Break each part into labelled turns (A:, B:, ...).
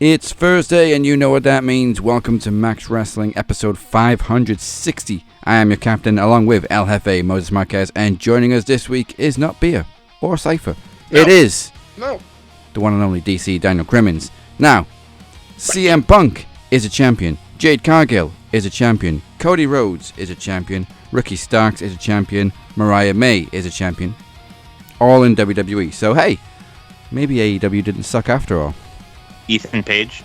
A: It's Thursday, and you know what that means. Welcome to Max Wrestling, episode 560. I am your captain, along with El Jefe, Moses Marquez, and joining us this week is not Beer or Cypher. No. It is the one and only DC, Daniel Crimmins. Now, CM Punk is a champion. Jade Cargill is a champion. Cody Rhodes is a champion. Ricky Starks is a champion. Mariah May is a champion. All in WWE. So, hey, maybe AEW didn't suck after all.
B: Ethan Page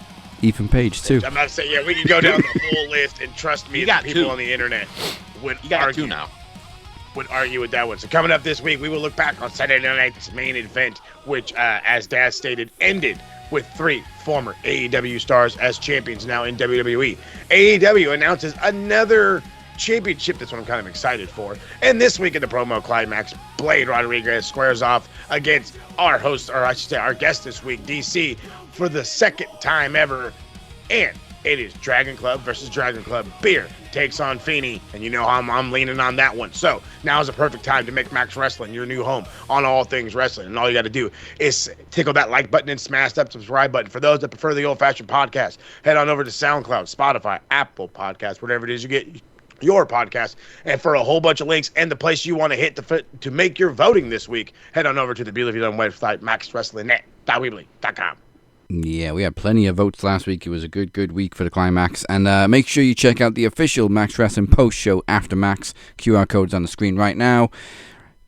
A: too.
C: I'm not saying, we can go down the whole list, and trust me, the people on the internet would argue with that one. So coming up this week, we will look back on Saturday night's main event, which, as Daz stated, ended with 3 former AEW stars as champions now in WWE. AEW announces another championship. That's what I'm kind of excited for. And this week in the promo climax, Blade Rodriguez squares off against our host, or I should say our guest this week, DC, for the second time ever. And it is Dragon Club versus Dragon Club. Beer takes on Feeney, and you know how I'm leaning on that one. So now is a perfect time to make Max Wrestling your new home on all things wrestling. And all you got to do is tickle that like button and smash that subscribe button. For those that prefer the old-fashioned podcast, head on over to SoundCloud, Spotify, Apple Podcasts, whatever it is you get your podcast. And for a whole bunch of links and the place you want to hit to make your voting this week, head on over to the Beautifully Done website, maxwrestlingnet.weebly.com.
A: Yeah, we had plenty of votes last week. It was a good week for the climax. And make sure you check out the official Max Wrestling post-show after Max. QR code's on the screen right now.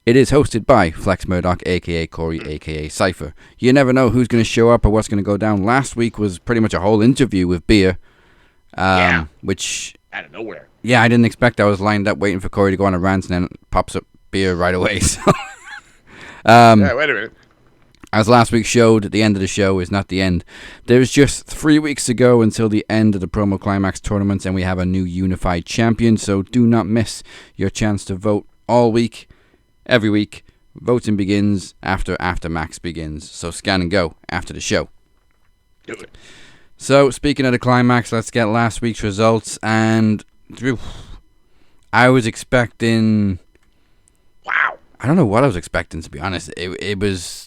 A: It is hosted by Flex Murdoch, a.k.a. Corey, a.k.a. Cypher. You never know who's going to show up or what's going to go down. Last week was pretty much a whole interview with Beer. Which...
C: out of nowhere.
A: Yeah, I didn't expect. I was lined up waiting for Corey to go on a rant, and then pops up Beer right away. So,
C: yeah, wait a minute.
A: As last week showed, the end of the show is not the end. There's just 3 weeks to go until the end of the Promo Climax tournament, and we have a new unified champion, so do not miss your chance to vote all week, every week. Voting begins after Max begins, so scan and go after the show.
C: Do it.
A: So, speaking of the climax, let's get last week's results, and I was expecting...
C: Wow.
A: I don't know what I was expecting, to be honest. It was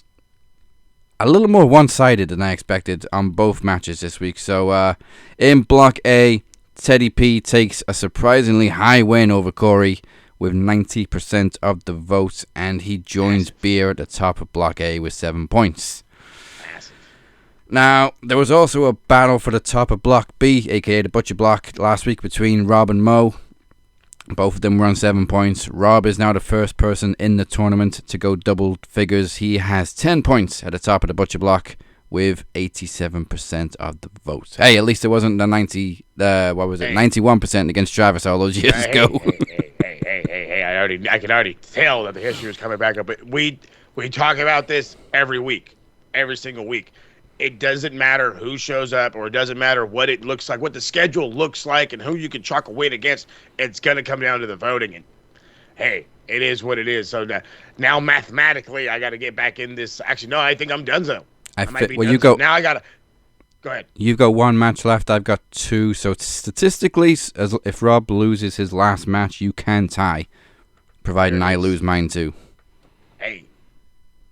A: a little more one-sided than I expected on both matches this week. So, in Block A, Teddy P takes a surprisingly high win over Corey with 90% of the votes, and he joins Beer at the top of Block A with 7 points. Now, there was also a battle for the top of Block B, aka the Butcher Block, last week between Rob and Mo. Both of them were on 7 points. Rob is now the first person in the tournament to go double figures. He has 10 points at the top of the Butcher Block with 87% of the votes. Hey, at least it wasn't the 91% against Travis all those years ago.
C: Hey, I can already tell that the history was coming back up. But we talk about this every week, every single week. It doesn't matter who shows up, or it doesn't matter what it looks like, what the schedule looks like, and who you can chalk a win against. It's going to come down to the voting. And, hey, it is what it is. So now mathematically, I got to get back in this. Actually, no, I think I'm donezo.
A: You go.
C: Now I got to. Go ahead.
A: You've got 1 match left. I've got 2. So statistically, if Rob loses his last match, you can tie, providing I lose mine too.
C: Hey.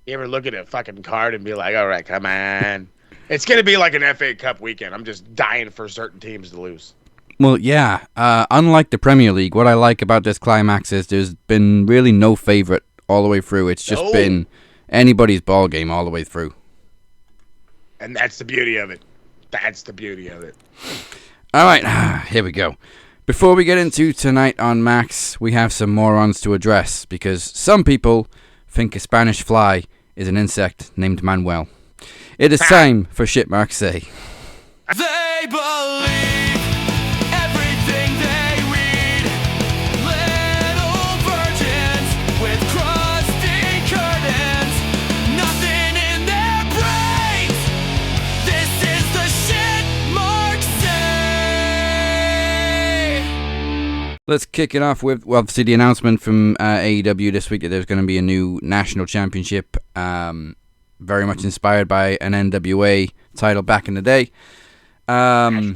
C: You ever look at a fucking card and be like, all right, come on. It's going to be like an FA Cup weekend. I'm just dying for certain teams to lose.
A: Well, yeah. Unlike the Premier League, what I like about this climax is there's been really no favourite all the way through. It's just been anybody's ball game all the way through.
C: And that's the beauty of it. That's the beauty of it.
A: All right, here we go. Before we get into tonight on Max, we have some morons to address, because some people think a Spanish fly is an insect named Manuel. It is time for Shit Mark Say.
D: They believe everything they read. Little virgins with crusty curtains. Nothing in their brains. This is the Shit Mark Say.
A: Let's kick it off with, obviously, the announcement from AEW this week that there's going to be a new national championship. Very much inspired by an NWA title back in the day. NWA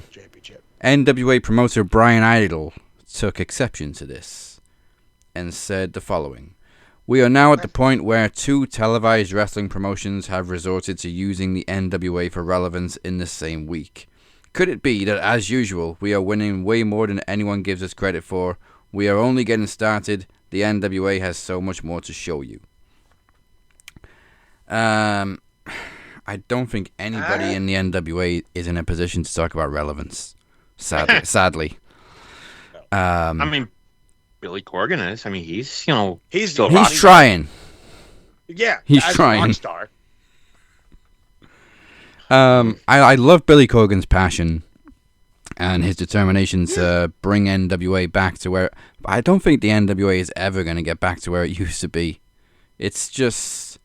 A: promoter Brian Idol took exception to this and said the following. We are now at the point where 2 televised wrestling promotions have resorted to using the NWA for relevance in the same week. Could it be that, as usual, we are winning way more than anyone gives us credit for? We are only getting started. The NWA has so much more to show you. I don't think anybody in the NWA is in a position to talk about relevance. Sadly.
B: I mean, Billy Corgan is. I mean, he's still
A: he's trying.
C: Yeah,
A: he's trying. A rock star. I love Billy Corgan's passion and his determination to bring NWA back to where. I don't think the NWA is ever going to get back to where it used to be. It's just.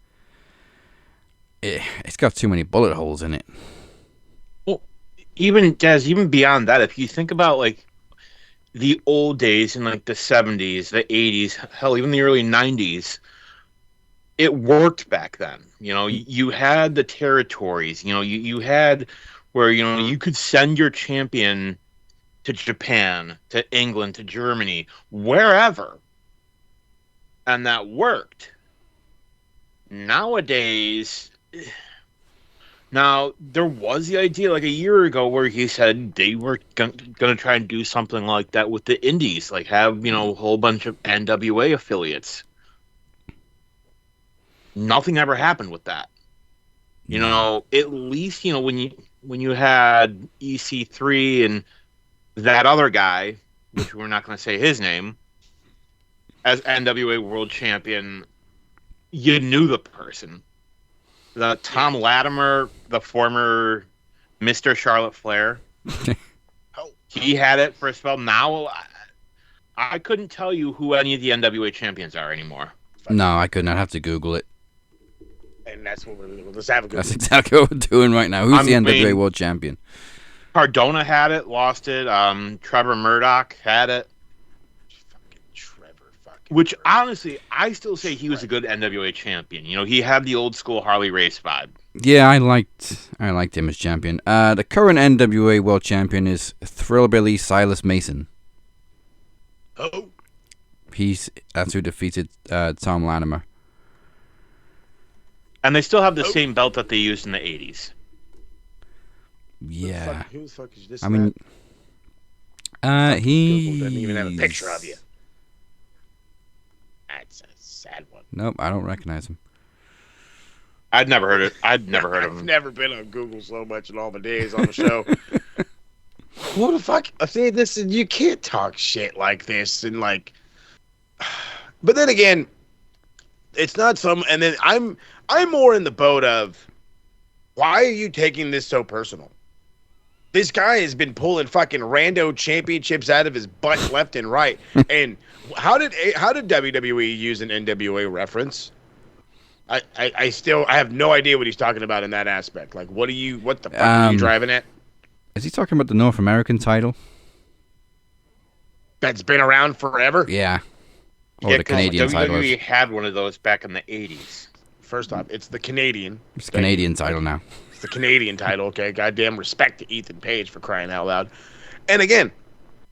A: It's got too many bullet holes in it.
B: Well, even beyond that, if you think about like the old days in like the 70s, the 80s, hell, even the early 90s, it worked back then. You had the territories. You had where you could send your champion to Japan, to England, to Germany, wherever, and that worked. Nowadays. Now, there was the idea like a year ago where he said they were going to try and do something like that with the indies, like have, a whole bunch of NWA affiliates. Nothing ever happened with that. At least, when you had EC3 and that other guy, which we're not going to say his name, as NWA World Champion, you knew the person. The Tom Latimer, the former Mr. Charlotte Flair, he had it for a spell. Now, I couldn't tell you who any of the NWA champions are anymore.
A: No, I couldn't. I'd have to Google it.
C: And that's what let's have a good.
A: That's exactly what we're doing right now. Who's the NWA World Champion?
B: Cardona had it, lost it. Trevor Murdoch had it. Which, honestly, I still say he was a good NWA champion. He had the old school Harley Race vibe.
A: Yeah, I liked him as champion. The current NWA World Champion is Thrillbilly Silas Mason.
C: Oh.
A: That's who defeated Tom Latimer.
B: And they still have the same belt that they used in the 80s.
A: Yeah.
C: Who the fuck is this?
A: I mean, he
C: doesn't even have a picture of you. That's a sad one.
A: Nope, I don't recognize him.
B: I'd never heard it. I've never heard of him.
C: I've never been on Google so much in all my days on the show. What the fuck? I say this, and you can't talk shit like this, and like. But then again, it's not some. And then I'm more in the boat of, why are you taking this so personal? This guy has been pulling fucking rando championships out of his butt left and right. And how did WWE use an NWA reference? I have no idea what he's talking about in that aspect. Like, what the fuck are you driving at?
A: Is he talking about the North American title?
C: That's been around forever?
A: Yeah. Or the Canadian title.
B: WWE had one of those back in the 80s.
C: First off, it's the Canadian.
A: It's the Canadian title now.
C: The Canadian title, okay? Goddamn respect to Ethan Page for crying out loud. And again,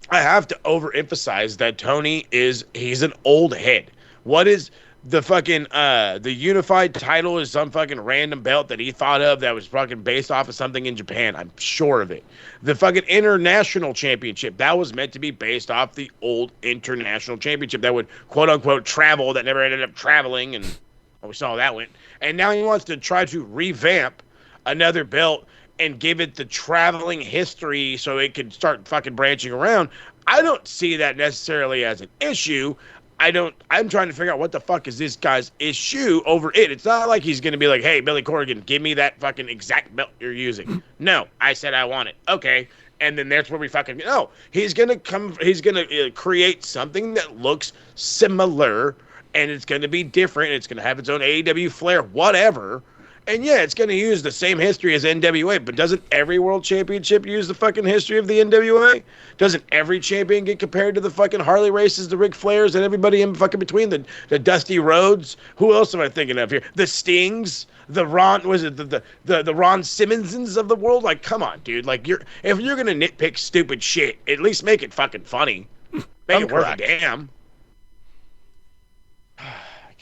C: I have to overemphasize that Tony he's an old head. What is the fucking the unified title is some fucking random belt that he thought of that was fucking based off of something in Japan. I'm sure of it. The fucking international championship, that was meant to be based off the old international championship that would quote unquote travel, that never ended up traveling, and we saw how that went. And now he wants to try to revamp another belt and give it the traveling history so it could start fucking branching around. I don't see that necessarily as an issue. I'm trying to figure out what the fuck is this guy's issue over it. It's not like he's going to be like, hey, Billy Corgan, give me that fucking exact belt you're using. No, I said I want it. Okay. And then that's where we fucking, no, he's going to create something that looks similar, and it's going to be different. It's going to have its own AEW flair, whatever. And yeah, it's going to use the same history as NWA, but doesn't every world championship use the fucking history of the NWA? Doesn't every champion get compared to the fucking Harley Races, the Ric Flairs, and everybody in fucking between, the Dusty Rhodes? Who else am I thinking of here? The Stings, the Ron Ron Simmonsons of the world? Like, come on, dude. Like, if you're going to nitpick stupid shit, at least make it fucking funny. Make it worth a damn.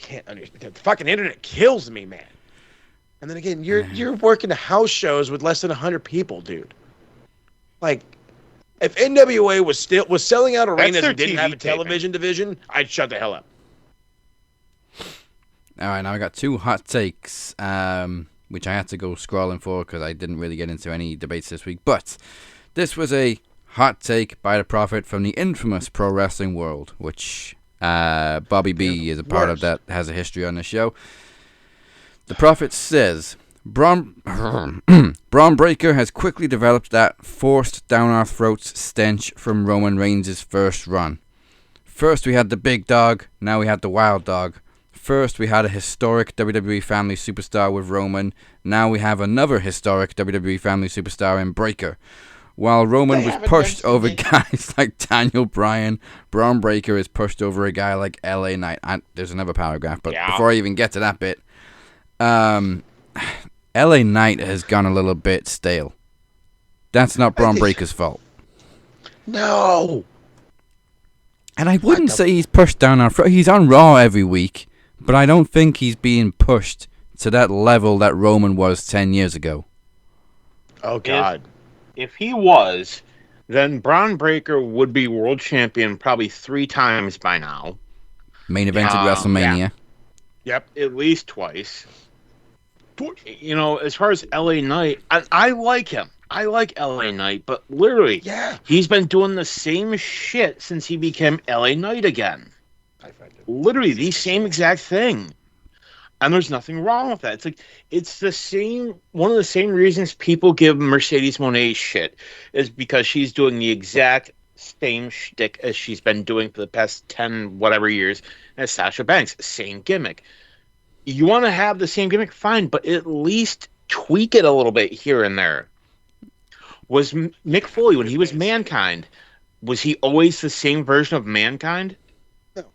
C: can't understand. The fucking internet kills me, man. And then again, you're working house shows with less than 100 people, dude. Like, if NWA was selling out arenas and didn't have a television division, I'd shut the hell up.
A: All right, now I got 2 hot takes, which I had to go scrolling for because I didn't really get into any debates this week. But this was a hot take by the Prophet from the infamous pro wrestling world, which Bobby B is a part of that, has a history on the show. The Prophet says, Braun Breaker has quickly developed that forced down our throats stench from Roman Reigns' first run. First we had the big dog, now we had the wild dog. First we had a historic WWE family superstar with Roman, now we have another historic WWE family superstar in Breaker. While Roman was pushed over guys like Daniel Bryan, Braun Breaker is pushed over a guy like LA Knight. There's another paragraph, but before I even get to that bit, LA Knight has gone a little bit stale. That's not Braun Breaker's fault.
C: No.
A: And I wouldn't say he's pushed down our throat. He's on Raw every week, but I don't think he's being pushed to that level that Roman was 10 years ago.
C: Oh, God.
B: If he was, then Braun Breaker would be world champion probably 3 times by now.
A: Main evented WrestleMania.
C: Yeah. Yep.
B: At least twice. You know, as far as LA Knight, I like him. I like LA Knight, but literally, he's been doing the same shit since he became LA Knight again. Literally, the same exact thing. And there's nothing wrong with that. It's like, it's the same, one of the same reasons people give Mercedes Moné shit is because she's doing the exact same shtick as she's been doing for the past 10 whatever years as Sasha Banks. Same gimmick. You want to have the same gimmick, fine, but at least tweak it a little bit here and there. Was Mick Foley, when he was Mankind, was he always the same version of Mankind?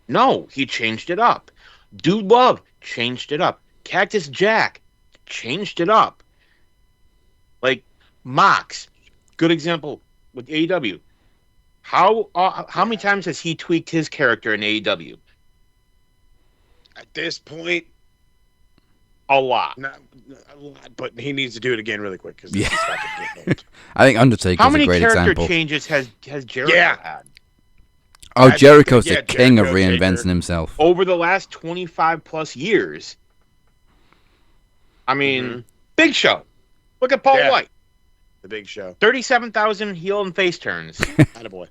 B: No, he changed it up. Dude Love changed it up. Cactus Jack changed it up. Like Mox, good example with AEW. How many times has he tweaked his character in AEW?
C: At this point,
B: a lot.
C: Not a lot, but he needs to do it again really quick because
A: I think Undertaker is a great example.
B: How many character changes has Jericho had?
A: Oh, Jericho's the king of reinventing himself.
B: Over the last 25 plus years. I mean, Big Show. Look at Paul White.
C: The Big Show.
B: 37,000 heel and face turns.
C: Attaboy.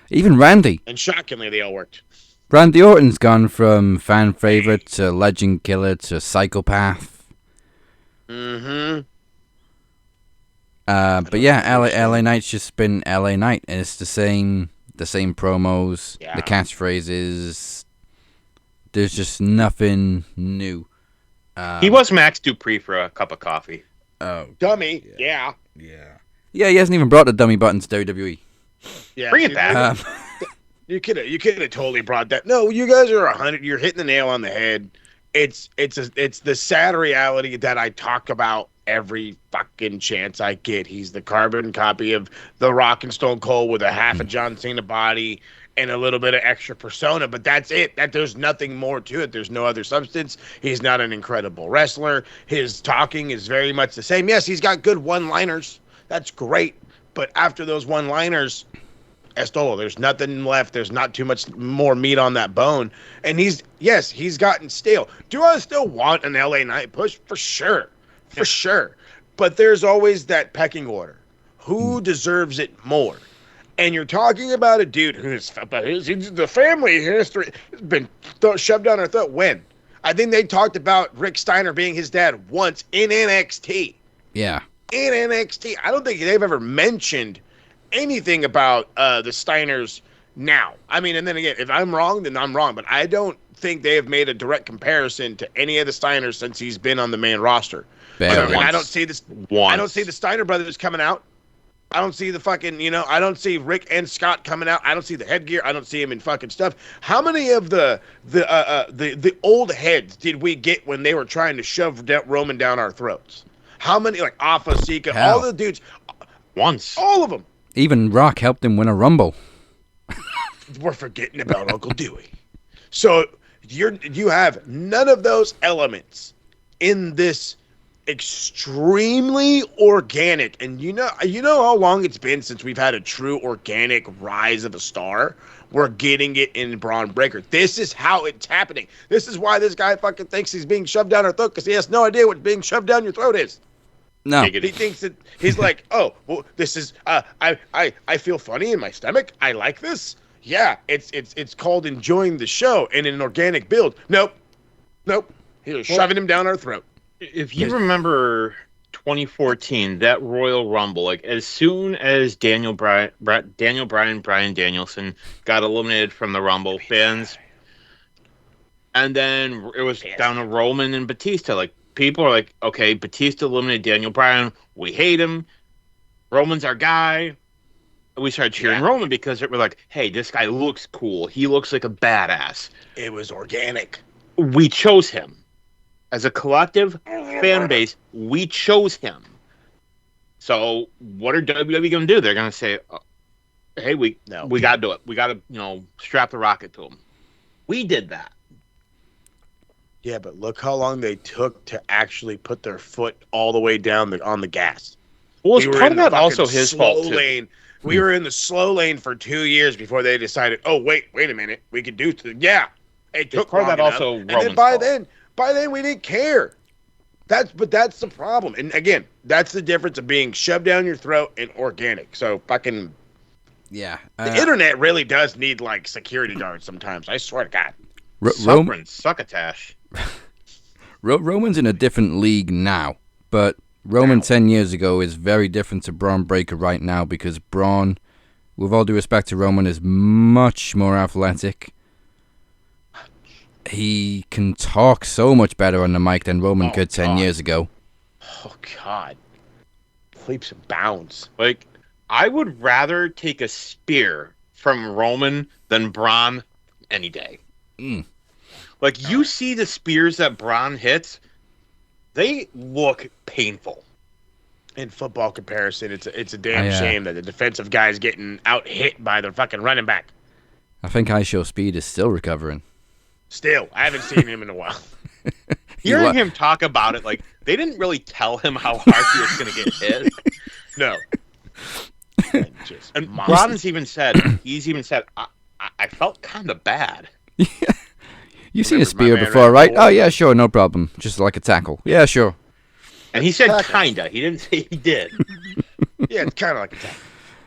A: Even Randy.
C: And shockingly, they all worked.
A: Randy Orton's gone from fan favorite to legend killer to psychopath.
B: Mm-hmm.
A: But yeah, LA Knight's just been LA Knight, and it's the same promos, the catchphrases. There's just nothing new.
B: He was Max Dupree for a cup of coffee.
C: Oh, dummy. Yeah.
A: He hasn't even brought the dummy button to WWE.
C: Yeah,
B: bring it back.
C: You could have totally brought that. No, you guys are 100. You're hitting the nail on the head. It's the sad reality that I talk about every fucking chance I get. He's the carbon copy of The Rock and Stone Cold with a half a John Cena body and a little bit of extra persona, but that's it. There's nothing more to it. There's no other substance. He's not an incredible wrestler. His talking is very much the same. Yes, he's got good one-liners. That's great. But after those one-liners, Estolo, there's nothing left. There's not too much more meat on that bone. And he's gotten stale. Do I still want an LA Knight push? For sure. For sure. But there's always that pecking order. Who deserves it more? And you're talking about a dude who's the family history has been shoved down our throat. When? I think they talked about Rick Steiner being his dad once in NXT.
A: Yeah.
C: In NXT. I don't think they've ever mentioned anything about the Steiners now. I mean, and then again, if I'm wrong, then I'm wrong. But I don't think they have made a direct comparison to any of the Steiners since he's been on the main roster. I don't see this. I don't see the Steiner brothers coming out. I don't see the fucking, I don't see Rick and Scott coming out. I don't see the headgear. I don't see him in fucking stuff. How many of the old heads did we get when they were trying to shove Roman down our throats? How many, like Alpha, Sika, all the dudes?
B: Once.
C: All of them.
A: Even Rock helped him win a Rumble.
C: We're forgetting about Uncle Dewey. So You have none of those elements in this extremely organic, and you know how long it's been since we've had a true organic rise of a star. We're getting it in Braun Breaker. This is how it's happening. This is why this guy fucking thinks he's being shoved down our throat, because he has no idea what being shoved down your throat is.
A: No,
C: he thinks that he's like, oh, well, this is I feel funny in my stomach. I like this. Yeah, it's called enjoying the show in an organic build. Nope. He's shoving him down our throat.
B: If you remember 2014, that Royal Rumble, like as soon as Brian Danielson got eliminated from the Rumble, fans, and then it was down to Roman and Batista. Like people are like, okay, Batista eliminated Daniel Bryan, we hate him. Roman's our guy. We started cheering Roman because we're like, hey, this guy looks cool. He looks like a badass.
C: It was organic.
B: We chose him. As a collective fan base, we chose him. So what are WWE going to do? They're going to say, hey, we got to do it. We got to, strap the rocket to him. We did that.
C: Yeah, but look how long they took to actually put their foot all the way down on the gas.
B: Well, it's part of that also his fault, too.
C: Lane. We were in the slow lane for 2 years before they decided, oh, wait a minute. We could do it. Yeah. It took
B: part of that
C: enough.
B: Also
C: and
B: Roman's
C: then by
B: fault.
C: By then, we didn't care. That's the problem. And again, that's the difference of being shoved down your throat and organic. So fucking
A: yeah,
C: the internet really does need like security guards sometimes. I swear to God.
B: Succotash.
A: Roman's in a different league now, but Roman 10 years ago is very different to Braun Breaker right now because Braun, with all due respect to Roman, is much more athletic. He can talk so much better on the mic than Roman could 10 years ago.
C: Oh, God. Leaps and bounds.
B: Like, I would rather take a spear from Roman than Braun any day. Like, you see the spears that Braun hits, they look painful.
C: In football comparison, it's a damn shame that the defensive guy is getting out-hit by the fucking running back.
A: I think IShow Speed is still recovering.
C: Still, I haven't seen him in a while.
B: Hearing him talk about it, like, they didn't really tell him how hard he was going to get hit.
C: No.
B: And Braun's even said, I felt kind of bad.
A: You've seen a spear before, right? Oh, yeah, sure, no problem. Just like a tackle. Yeah, sure.
B: And he said kinda. He didn't say he did.
C: Yeah, it's kind of like a tackle.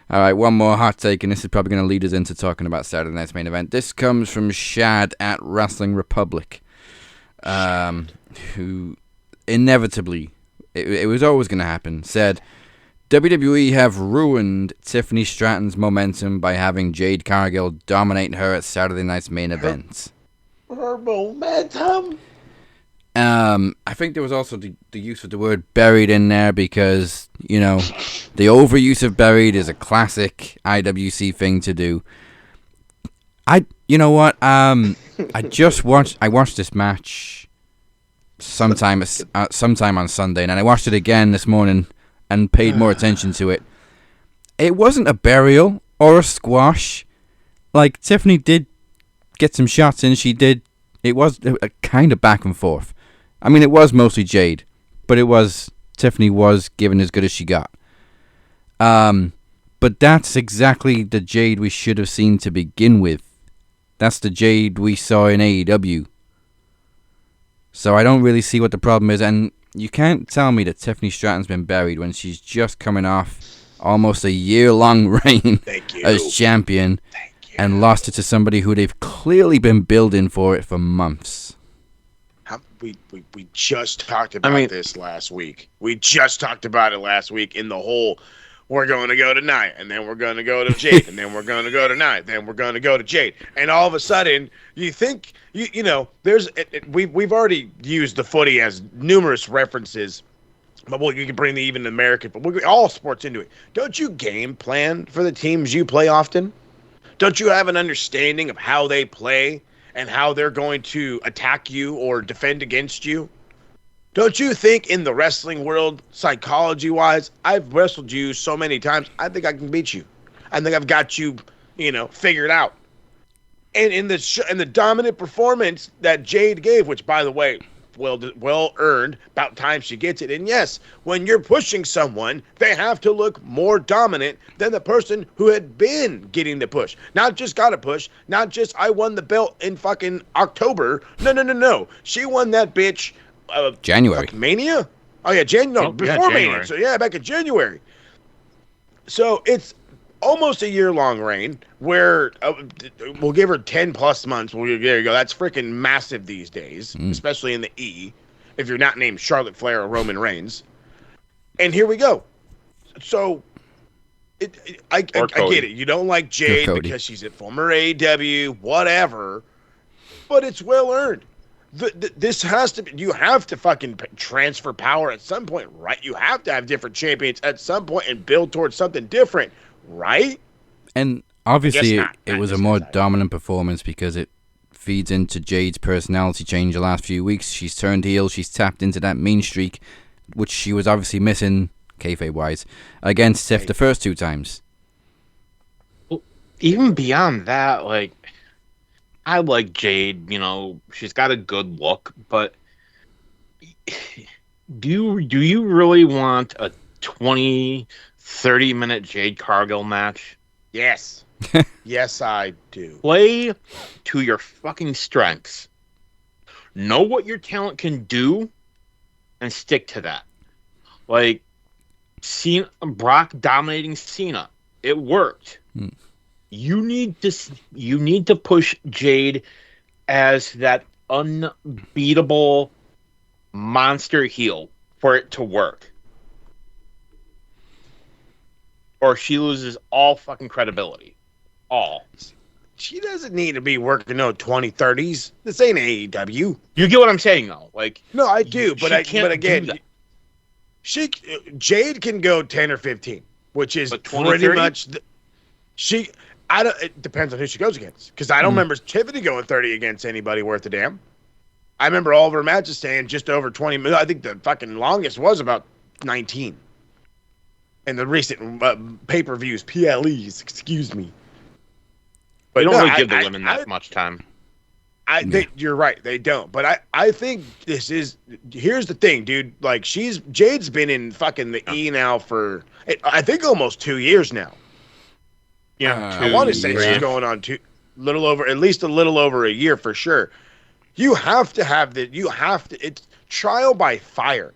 A: All right, one more hot take, and this is probably going to lead us into talking about Saturday night's main event. This comes from Shad at Wrestling Republic, who inevitably, it was always going to happen, said, WWE have ruined Tiffany Stratton's momentum by having Jade Cargill dominate her at Saturday night's main event.
C: Her momentum?
A: I think there was also the use of the word buried in there because, the overuse of buried is a classic IWC thing to do. You know what? I watched this match sometime on Sunday, and I watched it again this morning and paid more attention to it. It wasn't a burial or a squash. Like, Tiffany did get some shots in. It was a kind of back and forth. I mean, it was mostly Jade, but Tiffany was giving as good as she got. But that's exactly the Jade we should have seen to begin with. That's the Jade we saw in AEW. So I don't really see what the problem is, and you can't tell me that Tiffany Stratton's been buried when she's just coming off almost a year-long reign as champion and lost it to somebody who they've clearly been building for it for months.
C: We just talked about this last week. We just talked about it last week in the whole, we're going to go tonight, and then we're going to go to Jade, and then we're going to go tonight, then we're going to go to Jade. And all of a sudden, you think, we've already used the footy as numerous references, but you can bring even the American, but all sports into it. Don't you game plan for the teams you play often? Don't you have an understanding of how they play and how they're going to attack you or defend against you? Don't you think in the wrestling world, psychology-wise, I've wrestled you so many times, I think I can beat you. I think I've got you, figured out. And in the dominant performance that Jade gave, which by the way, well earned, about time she gets it. And yes, when you're pushing someone, they have to look more dominant than the person who had been getting the push. Not just got a push, not just I won the belt in fucking October. No. She won that bitch
A: January.
C: Mania? Oh yeah, before Mania. So yeah, back in January. So it's almost a year-long reign where we'll give her 10 plus months. There you go. That's freaking massive these days, especially in the E, if you're not named Charlotte Flair or Roman Reigns. And here we go. So I get it. You don't like Jade because she's a former AEW, whatever, but it's well-earned. This has to be, you have to fucking transfer power at some point, right? You have to have different champions at some point and build towards something different. Right?
A: And obviously it was a more dominant performance because it feeds into Jade's personality change the last few weeks. She's turned heel. She's tapped into that mean streak, which she was obviously missing, kayfabe-wise, against Seth the first 2 times.
B: Well, even beyond that, like, I like Jade. You know, she's got a good look, but do you really want a 30-minute Jade Cargill match?
C: Yes. Yes, I do.
B: Play to your fucking strengths. Know what your talent can do and stick to that. Like, Brock dominating Cena. It worked. You need to push Jade as that unbeatable monster heel for it to work. Or she loses all fucking credibility. All.
C: She doesn't need to be working no 2030s. This ain't AEW.
B: You get what I'm saying, though. Like,
C: no, I do, but again, Jade can go 10 or 15, which is pretty much. It depends on who she goes against, because I don't remember Tiffany going 30 against anybody worth a damn. I remember all of her matches staying just over 20 minutes. I think the fucking longest was about 19. In the recent pay-per-views, PLEs, excuse me.
B: But they don't really give the women that much time.
C: You're right, they don't. But I think here's the thing, dude. Like, Jade's been in fucking the E now for, I think, almost 2 years now.
B: Yeah,
C: I want to say she's going on at least a little over a year for sure. You have to have it's trial by fire.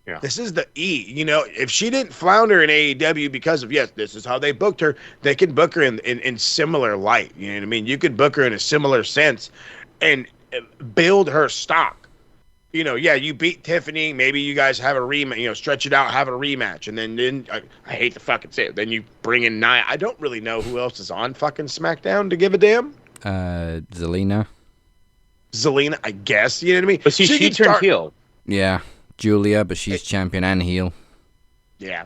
B: Yeah.
C: This is the E. You know, if she didn't flounder in AEW because of, yes, this is how they booked her, they could book her in similar light. You know what I mean? You could book her in a similar sense and build her stock. You know, yeah, you beat Tiffany. Maybe you guys have a rematch, stretch it out, have a rematch. And then I hate to fucking say it. Then you bring in Nia. I don't really know who else is on fucking SmackDown to give a damn.
A: Zelina,
C: I guess. You know what I mean?
B: But she turned heel.
A: Yeah. Julia, but she's champion and heel.
C: Yeah.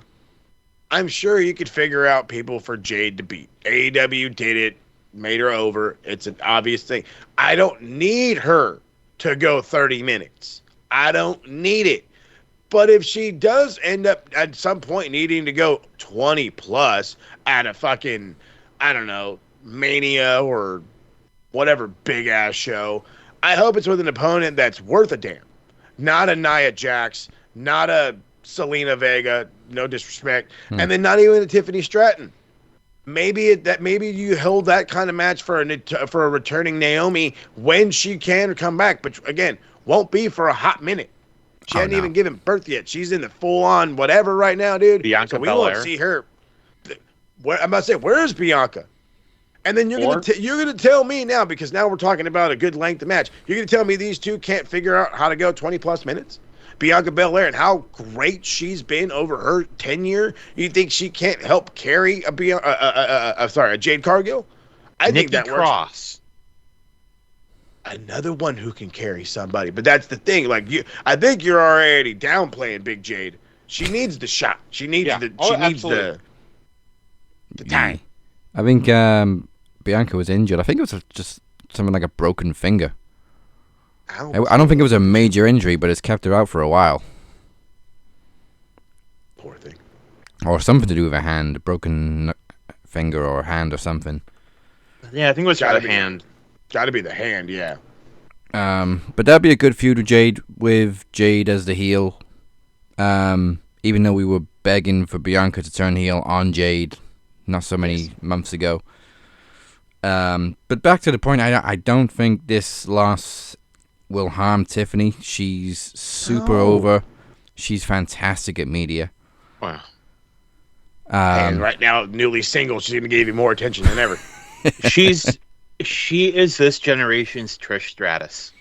C: I'm sure you could figure out people for Jade to beat. AEW did it, made her over. It's an obvious thing. I don't need her to go 30 minutes. I don't need it. But if she does end up at some point needing to go 20 plus at a fucking, I don't know, Mania or whatever big ass show, I hope it's with an opponent that's worth a damn. Not a Nia Jax, not a Selena Vega, no disrespect, and then not even a Tiffany Stratton. Maybe you hold that kind of match for a returning Naomi when she can come back, but again, won't be for a hot minute. She hadn't even given birth yet. She's in the full-on whatever right now, dude.
B: Bianca
C: so we
B: Belair.
C: won't see her. I'm about to say, where is Bianca? And then you're gonna tell me now, because now we're talking about a good length of match. You're gonna tell me these two can't figure out how to go 20 plus minutes? Bianca Belair and how great she's been over her tenure. You think she can't help carry a Jade Cargill? I think that
B: Cross.
C: Another one who can carry somebody, but that's the thing. Like I think you're already downplaying Big Jade. She needs the shot. She needs the time.
A: I think Bianca was injured. I think it was just something like a broken finger. I don't think it was a major injury, but it's kept her out for a while.
C: Poor thing.
A: Or something to do with a hand, a broken finger or hand or something.
B: Yeah, I think it was her hand.
C: Got to be the hand, yeah.
A: But that'd be a good feud with Jade as the heel. Even though we were begging for Bianca to turn heel on Jade not so many months ago. But back to the point, I don't think this loss will harm Tiffany. She's super over. She's fantastic at media.
C: Wow. And right now, newly single, she's going to give you more attention than ever.
B: She is this generation's Trish Stratus.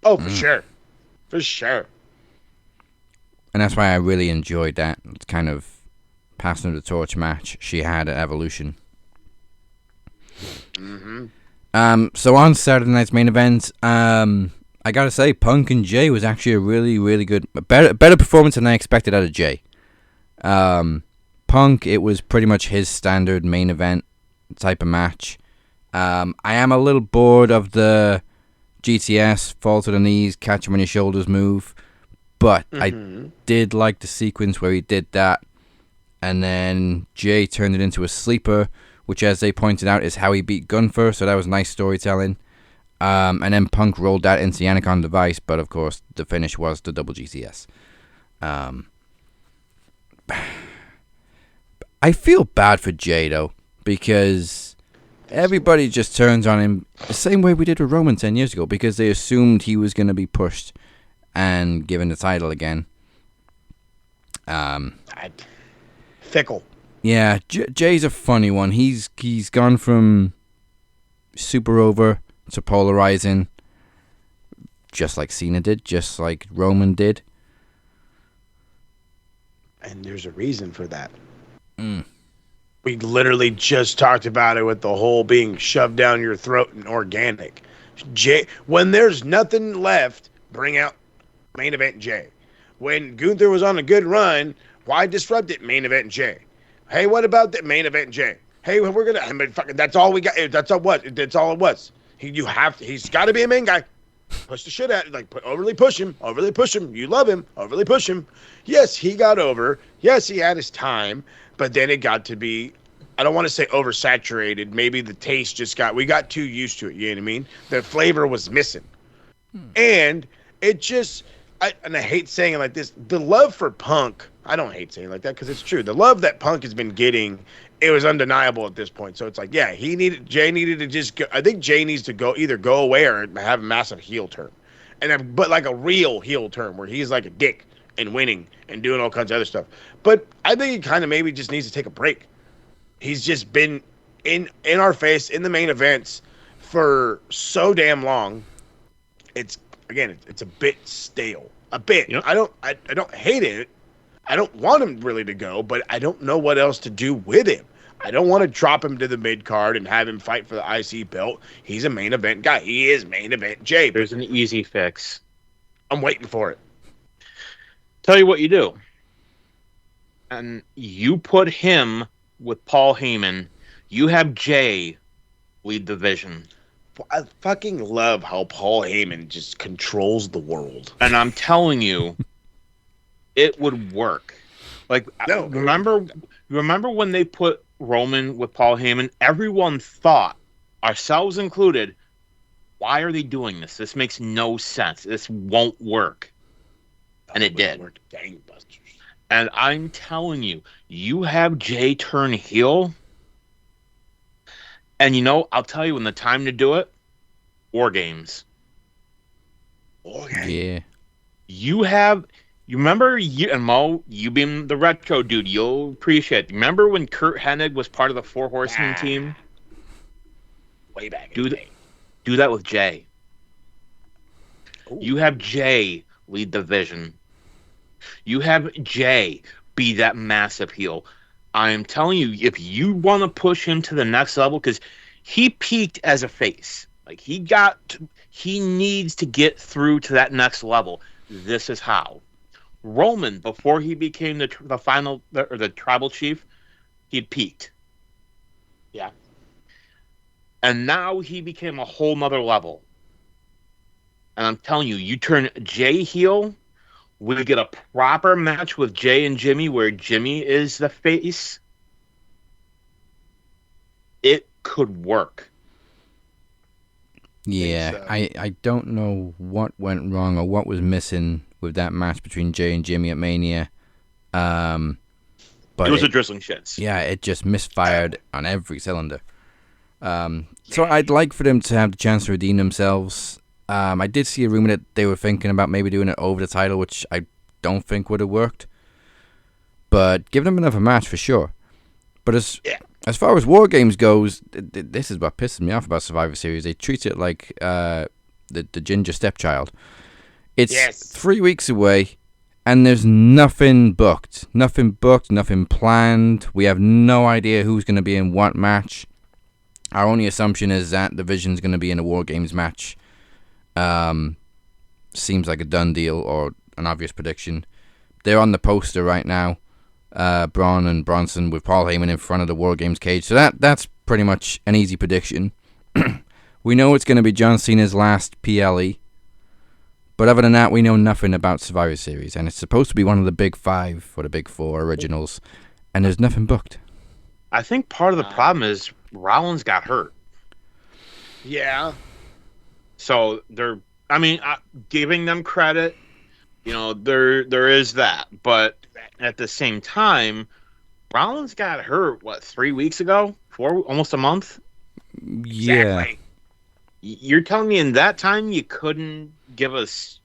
C: Oh, for sure. For sure.
A: And that's why I really enjoyed that kind of passing the torch match she had at Evolution. So on Saturday night's main event, I gotta say, Punk and Jay was actually a really, really good, better performance than I expected out of Jay. Punk, it was pretty much his standard main event type of match. I am a little bored of the GTS fall to the knees, catch him on your shoulders move, but I did like the sequence where he did that, and then Jay turned it into a sleeper, which, as they pointed out, is how he beat Gunther, so that was nice storytelling. And then Punk rolled that into the Anaconda device, but of course the finish was the double GTS. I feel bad for Jay though, because everybody just turns on him the same way we did with Roman 10 years ago, because they assumed he was going to be pushed and given the title again.
C: Fickle.
A: Yeah, Jay's a funny one. He's gone from super over to polarizing, just like Cena did, just like Roman did.
C: And there's a reason for that. We literally just talked about it with the whole being shoved down your throat and organic. Jay, when there's nothing left, bring out main event Jay. When Gunther was on a good run, why disrupt it? Main event Jay. Hey, what about that main event Jay? Hey, we're gonna. I mean, fucking, that's all we got. That's all what. That's all it was. He's got to be a main guy. Push the shit out. Like overly push him. Overly push him. You love him. Overly push him. Yes, he got over. Yes, he had his time. But then it got to be, I don't want to say oversaturated. Maybe the taste we got too used to it. You know what I mean? The flavor was missing. And it just, I hate saying it like this, the love for Punk, I don't hate saying it like that because it's true. The love that Punk has been getting, it was undeniable at this point. So it's like, yeah, Jay needed to just go. I think Jay needs to either go away or have a massive heel turn. But like a real heel turn where he's like a dick and winning and doing all kinds of other stuff. But I think he kind of maybe just needs to take a break. He's just been in our face in the main events for so damn long. It's a bit stale. A bit. Yep. I don't hate it. I don't want him really to go, but I don't know what else to do with him. I don't want to drop him to the mid card and have him fight for the IC belt. He's a main event guy. He is main event Jay.
B: There's an easy fix.
C: I'm waiting for it.
B: Tell you what you do. And you put him with Paul Heyman. You have Jay lead the division.
C: I fucking love how Paul Heyman just controls the world.
B: And I'm telling you, it would work. Like, no, remember when they put Roman with Paul Heyman? Everyone thought, ourselves included, why are they doing this? This makes no sense. This won't work. And it did.
C: Gangbusters.
B: And I'm telling you, you have Jay turn heel. And I'll tell you when the time to do it, War Games.
A: Yeah.
B: You remember, and Mo, you being the retro dude, you'll appreciate it. Remember when Kurt Hennig was part of the Four Horsemen team?
C: Way back in the day.
B: Do that with Jay.
C: Ooh.
B: You have Jay lead the division. You have Jay be that massive heel. I am telling you, if you want to push him to the next level, because he peaked as a face. Like, he needs to get through to that next level. This is how. Roman, before he became the tribal chief, he'd peaked.
C: Yeah.
B: And now he became a whole nother level. And I'm telling you, you turn Jay heel, we get a proper match with Jay and Jimmy where Jimmy is the face. It could work.
A: Yeah, I don't know what went wrong or what was missing with that match between Jay and Jimmy at Mania. But
B: it was a drizzling shits.
A: Yeah, it just misfired on every cylinder. So I'd like for them to have the chance to redeem themselves. I did see a rumor that they were thinking about maybe doing it over the title, which I don't think would have worked. But give them another match for sure. But as far as War Games goes, this is what pisses me off about Survivor Series. They treat it like the ginger stepchild. It's 3 weeks away, and there's nothing booked. Nothing planned. We have no idea who's going to be in what match. Our only assumption is that Division's going to be in a War Games match. Seems like a done deal or an obvious prediction. They're on the poster right now. Braun and Bronson with Paul Heyman in front of the War Games cage. So that's pretty much an easy prediction. We know it's going to be John Cena's last PLE. But other than that, we know nothing about Survivor Series. And it's supposed to be one of the big 5 or the big 4 originals. And there's nothing booked.
B: I think part of the problem is Rollins got hurt.
C: Yeah.
B: So giving them credit, there is that. But at the same time, Rollins got hurt, 3 weeks ago? Almost a month?
A: Yeah.
C: Exactly.
B: You're telling me in that time you couldn't give us,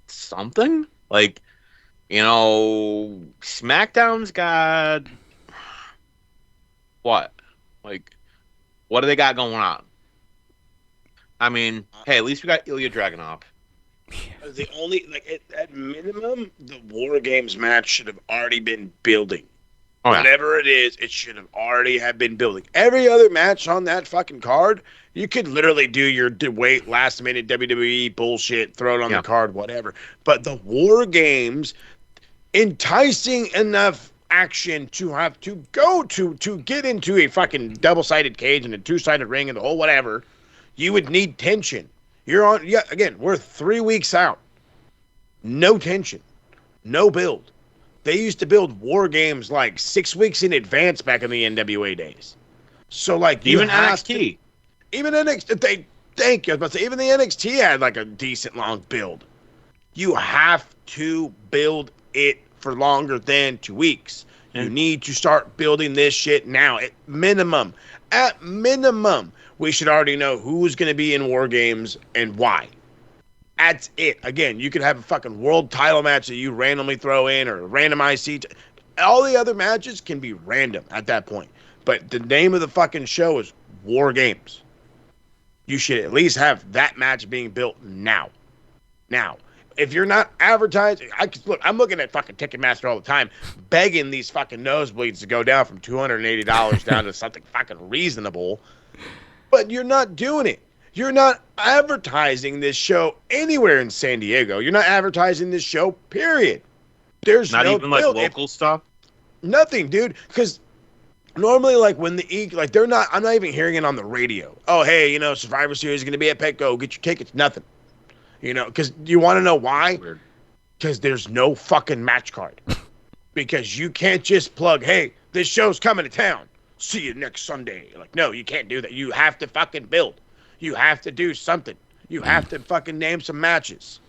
B: something? SmackDown's got... What? What do they got going on? I mean, hey, at least we got Ilya Dragunov.
C: The only, at minimum, the War Games match should have already been building.
B: Oh, yeah.
C: Whatever it is, it should have already have been building. Every other match on that fucking card, you could literally do your last minute WWE bullshit, throw it on the card, whatever. But the War Games, enticing enough action to have to go to get into a fucking double-sided cage and a two-sided ring and the whole whatever, you would need tension. Again, we're 3 weeks out. No tension. No build. They used to build War Games 6 weeks in advance back in the NWA days. So
B: even NXT.
C: Even NXT, thank you. I was about to say, even the NXT had a decent long build. You have to build it for longer than 2 weeks. You need to start building this shit now. At minimum, we should already know who's going to be in War Games and why. That's it. Again, you could have a fucking world title match that you randomly throw in or a random IC. All the other matches can be random at that point. But the name of the fucking show is War Games. You should at least have that match being built now. Now, if you're not advertising, I'm looking at fucking Ticketmaster all the time, begging these fucking nosebleeds to go down from $280 down to something fucking reasonable. But you're not doing it. You're not advertising this show anywhere in San Diego. You're not advertising this show, period. There's
B: not
C: no
B: even
C: build.
B: Local stuff?
C: Nothing, dude. Because normally, when they're not, I'm not even hearing it on the radio. Oh, hey, Survivor Series is going to be at Petco. Get your tickets. Nothing. Because you want to know why? Because there's no fucking match card. Because you can't just plug, hey, this show's coming to town. See you next Sunday. No, you can't do that. You have to fucking build. You have to do something. You have to fucking name some matches.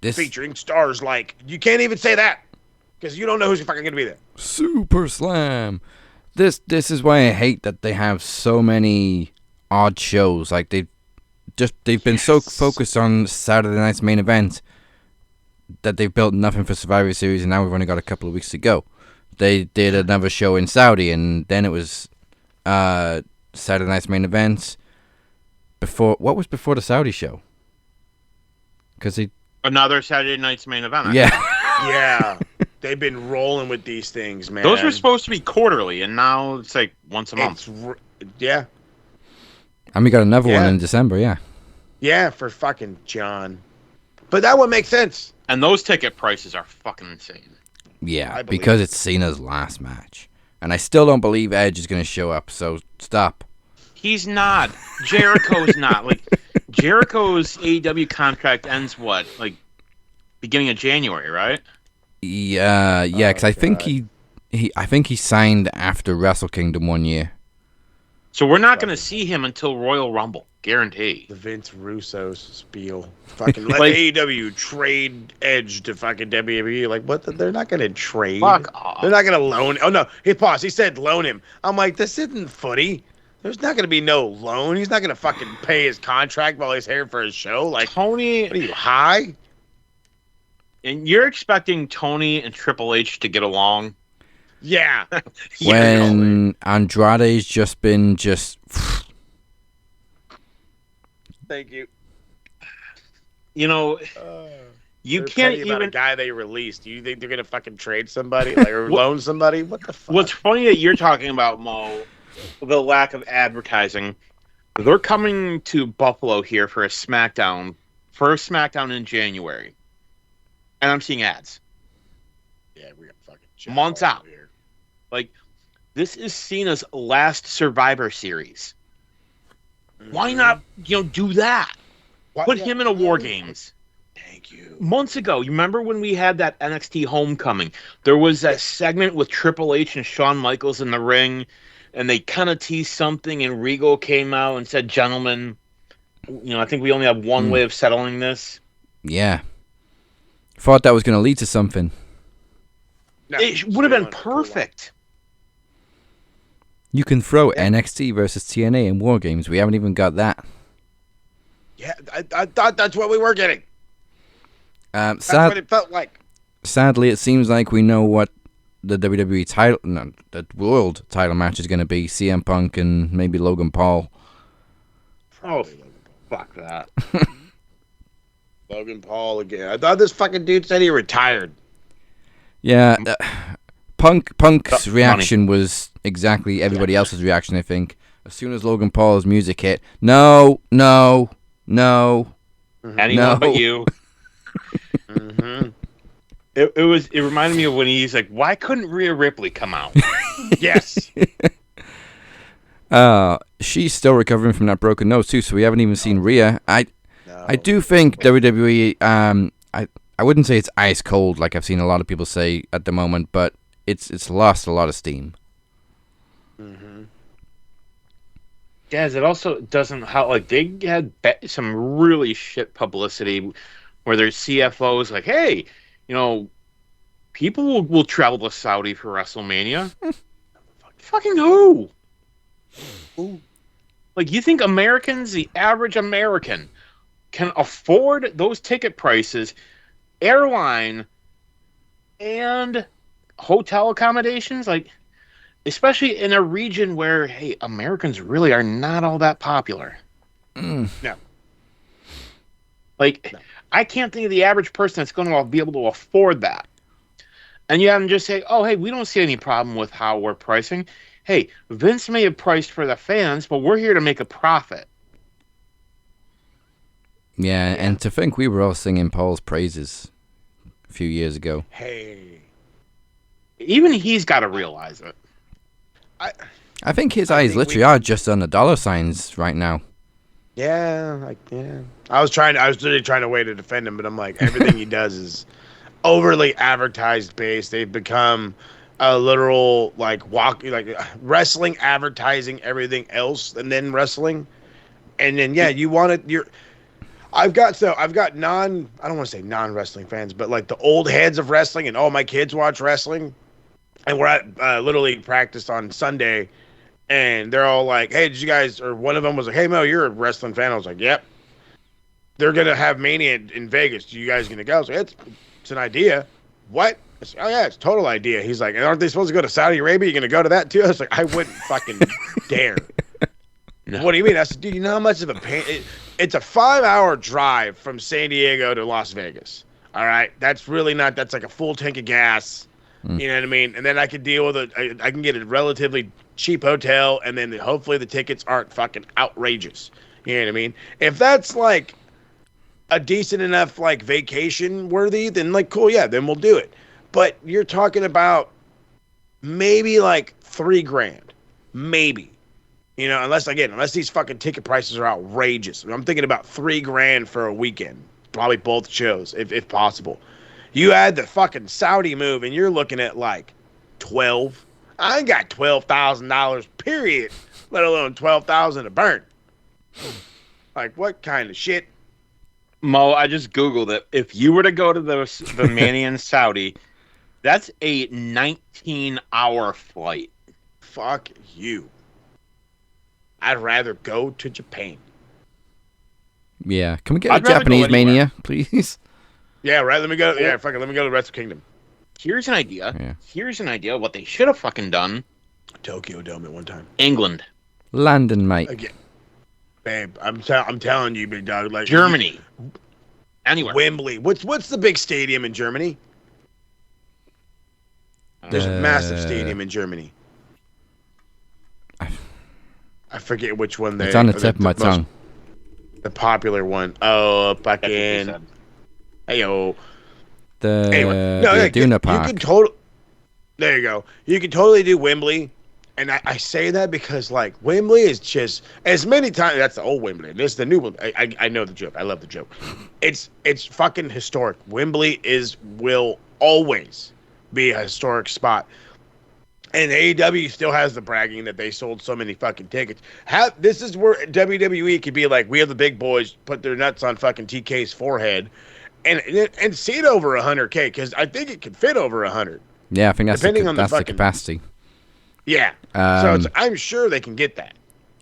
C: Featuring stars you can't even say that. Because you don't know who's fucking going to be there.
A: Super Slam. This is why I hate that they have so many odd shows. They've been so focused on Saturday night's main event that they've built nothing for Survivor Series, and now we've only got a couple of weeks to go. They did another show in Saudi, and then it was Saturday night's main event. What was before the Saudi show?
B: Another Saturday night's main event.
C: Yeah. They've been rolling with these things, man.
B: Those were supposed to be quarterly, and now it's once a month.
C: Yeah.
A: And we got another one in December, yeah.
C: Yeah, for fucking John. But that one makes sense.
B: And those ticket prices are fucking insane.
A: Yeah, because it's Cena's last match. And I still don't believe Edge is going to show up, so stop.
B: He's not. Jericho's not. Jericho's AEW contract ends beginning of January, right?
A: Yeah, because I think he signed after Wrestle Kingdom 1 year.
B: So we're not going to see him until Royal Rumble, guarantee.
C: The Vince Russo spiel. Fucking let
B: Like-
C: AEW trade Edge to fucking WWE. Like, what? They're not going to trade.
B: Fuck off.
C: They're not going to loan. Oh, no. He paused. He said loan him. I'm like, this isn't footy. There's not going to be no loan. He's not going to fucking pay his contract while he's here for his show. Like,
B: Tony,
C: what are you, high?
B: and you're expecting Tony and Triple H to get along?
C: Yeah.
A: When Andrade's just been
C: Thank you.
B: You know, you
C: They're
B: can't
C: petty about
B: even.
C: a guy they released. Do you think they're gonna fucking trade somebody, like, or loan somebody? What the fuck?
B: What's funny that you're talking about, Mo, the lack of advertising. They're coming to Buffalo here for a SmackDown, first SmackDown in January, and I'm seeing ads.
C: Yeah, we got fucking
B: Months
C: all
B: out.
C: here.
B: Like, this is Cena's last Survivor Series. Why not, do that? Put him in a War Games.
C: Thank you.
B: Months ago, you remember when we had that NXT Homecoming? There was that segment with Triple H and Shawn Michaels in the ring, and they kind of teased something, and Regal came out and said, "Gentlemen, I think we only have one way of settling this."
A: yeah. Thought that was going to lead to something.
C: No,
B: It would have been perfect.
A: You can throw NXT versus TNA in War Games. We haven't even got that.
C: Yeah, I thought that's what we were getting. That's what it felt like.
A: Sadly, it seems like we know what the WWE title, no, the world title match is going to be. CM Punk and maybe Logan Paul.
B: Oh, fuck that.
C: Logan Paul again. I thought this fucking dude said he retired.
A: Yeah, Punk's
B: Oh,
A: reaction was exactly everybody else's reaction, I think. As soon as Logan Paul's music hit, no.
B: Anyone
A: No.
B: but you.
C: Mm-hmm.
B: It reminded me of when he's like, "Why couldn't Rhea Ripley come out?"
C: Yes.
A: She's still recovering from that broken nose too, so we haven't even seen Rhea.
C: No.
A: I do think WWE, I wouldn't say it's ice cold like I've seen a lot of people say at the moment, but it's lost a lot of steam.
C: Mm-hmm.
B: Guys, it also doesn't how like they had some really shit publicity where their CFOs like, "Hey, people will travel to Saudi for WrestleMania." Fucking who? Like, you think Americans, the average American, can afford those ticket prices, airline, and hotel accommodations? Like, especially in a region where, hey, Americans really are not all that popular.
C: No.
B: Like,
C: No.
B: I can't think of the average person that's going to be able to afford that. And you have them just say, "Oh, hey, we don't see any problem with how we're pricing. Hey, Vince may have priced for the fans, but we're here to make a profit."
A: Yeah, and to think we were all singing Paul's praises a few years ago.
C: Hey.
B: Even he's got to realize it.
A: I think his
C: I
A: eyes
C: think
A: literally
C: we-
A: are just on the dollar signs right now.
C: Yeah, I was literally trying to way to defend him, but I'm like, everything he does is overly advertised based. They've become a literal wrestling advertising everything else and then wrestling. And then you want it I've got I don't want to say non-wrestling fans, but like the old heads of wrestling, and all my kids watch wrestling. And we're at Little League practice on Sunday, and they're all like, "Hey, did you guys?" Or one of them was like, "Hey, Mo, you're a wrestling fan." I was like, "Yep." They're gonna have Mania in Vegas. You guys gonna go? I was like, it's an idea. What? I said, "Oh yeah, it's a total idea." He's like, "Aren't they supposed to go to Saudi Arabia? You gonna go to that too?" I was like, "I wouldn't fucking dare."
B: No.
C: What do you mean? I said, "Dude, you know how much of a pain? It's a 5-hour drive from San Diego to Las Vegas. All right, that's really not. That's like a full tank of gas. You know what I mean? And then I can deal with it. I can get a relatively cheap hotel, and then hopefully the tickets aren't fucking outrageous. You know what I mean? If that's like a decent enough like vacation worthy, then like cool, yeah, then we'll do it. But you're talking about maybe like $3,000, maybe. Unless these fucking ticket prices are outrageous. I'm thinking about $3,000 for a weekend, probably both shows, if possible. You add the fucking Saudi move, and you're looking at like 12. I ain't got $12,000 period let alone 12,000 to burn. Like, what kind of shit?
B: Mo, I just Googled it. If you were to go to the Manny in Saudi, that's a 19-hour flight.
C: Fuck you. I'd rather go to Japan.
A: Yeah, can we get
B: I'd
A: a
B: rather go
A: Japanese
B: anywhere.
A: Mania, please?
C: Yeah, right. Let me go. Yeah, fuck it. Let me go to the rest of the kingdom.
B: Here's an idea.
A: Yeah.
B: Here's an idea of what they should have fucking done.
C: Tokyo Dome at one time.
B: England.
A: London, mate.
C: Again, babe. I'm telling you, big dog. Like
B: Germany. Anywhere.
C: Wembley. What's the big stadium in Germany? There's a massive stadium in Germany. I forget which one.
A: It's on the tip of my tongue.
C: The popular one. Oh, fucking. Heyo.
A: The Duna Park.
C: You could there you go. You could totally do Wembley. And I say that because, like, Wembley is just as many times. That's the old Wembley. This is the new one. I know the joke. I love the joke. It's fucking historic. Wembley will always be a historic spot. And AEW still has the bragging that they sold so many fucking tickets. This is where WWE could be like, we have the big boys put their nuts on fucking TK's forehead, and seat over 100K, because I think it could fit over 100.
A: Yeah, I think that's
C: Depending on the
A: the capacity.
C: Yeah. So I'm sure they can get that.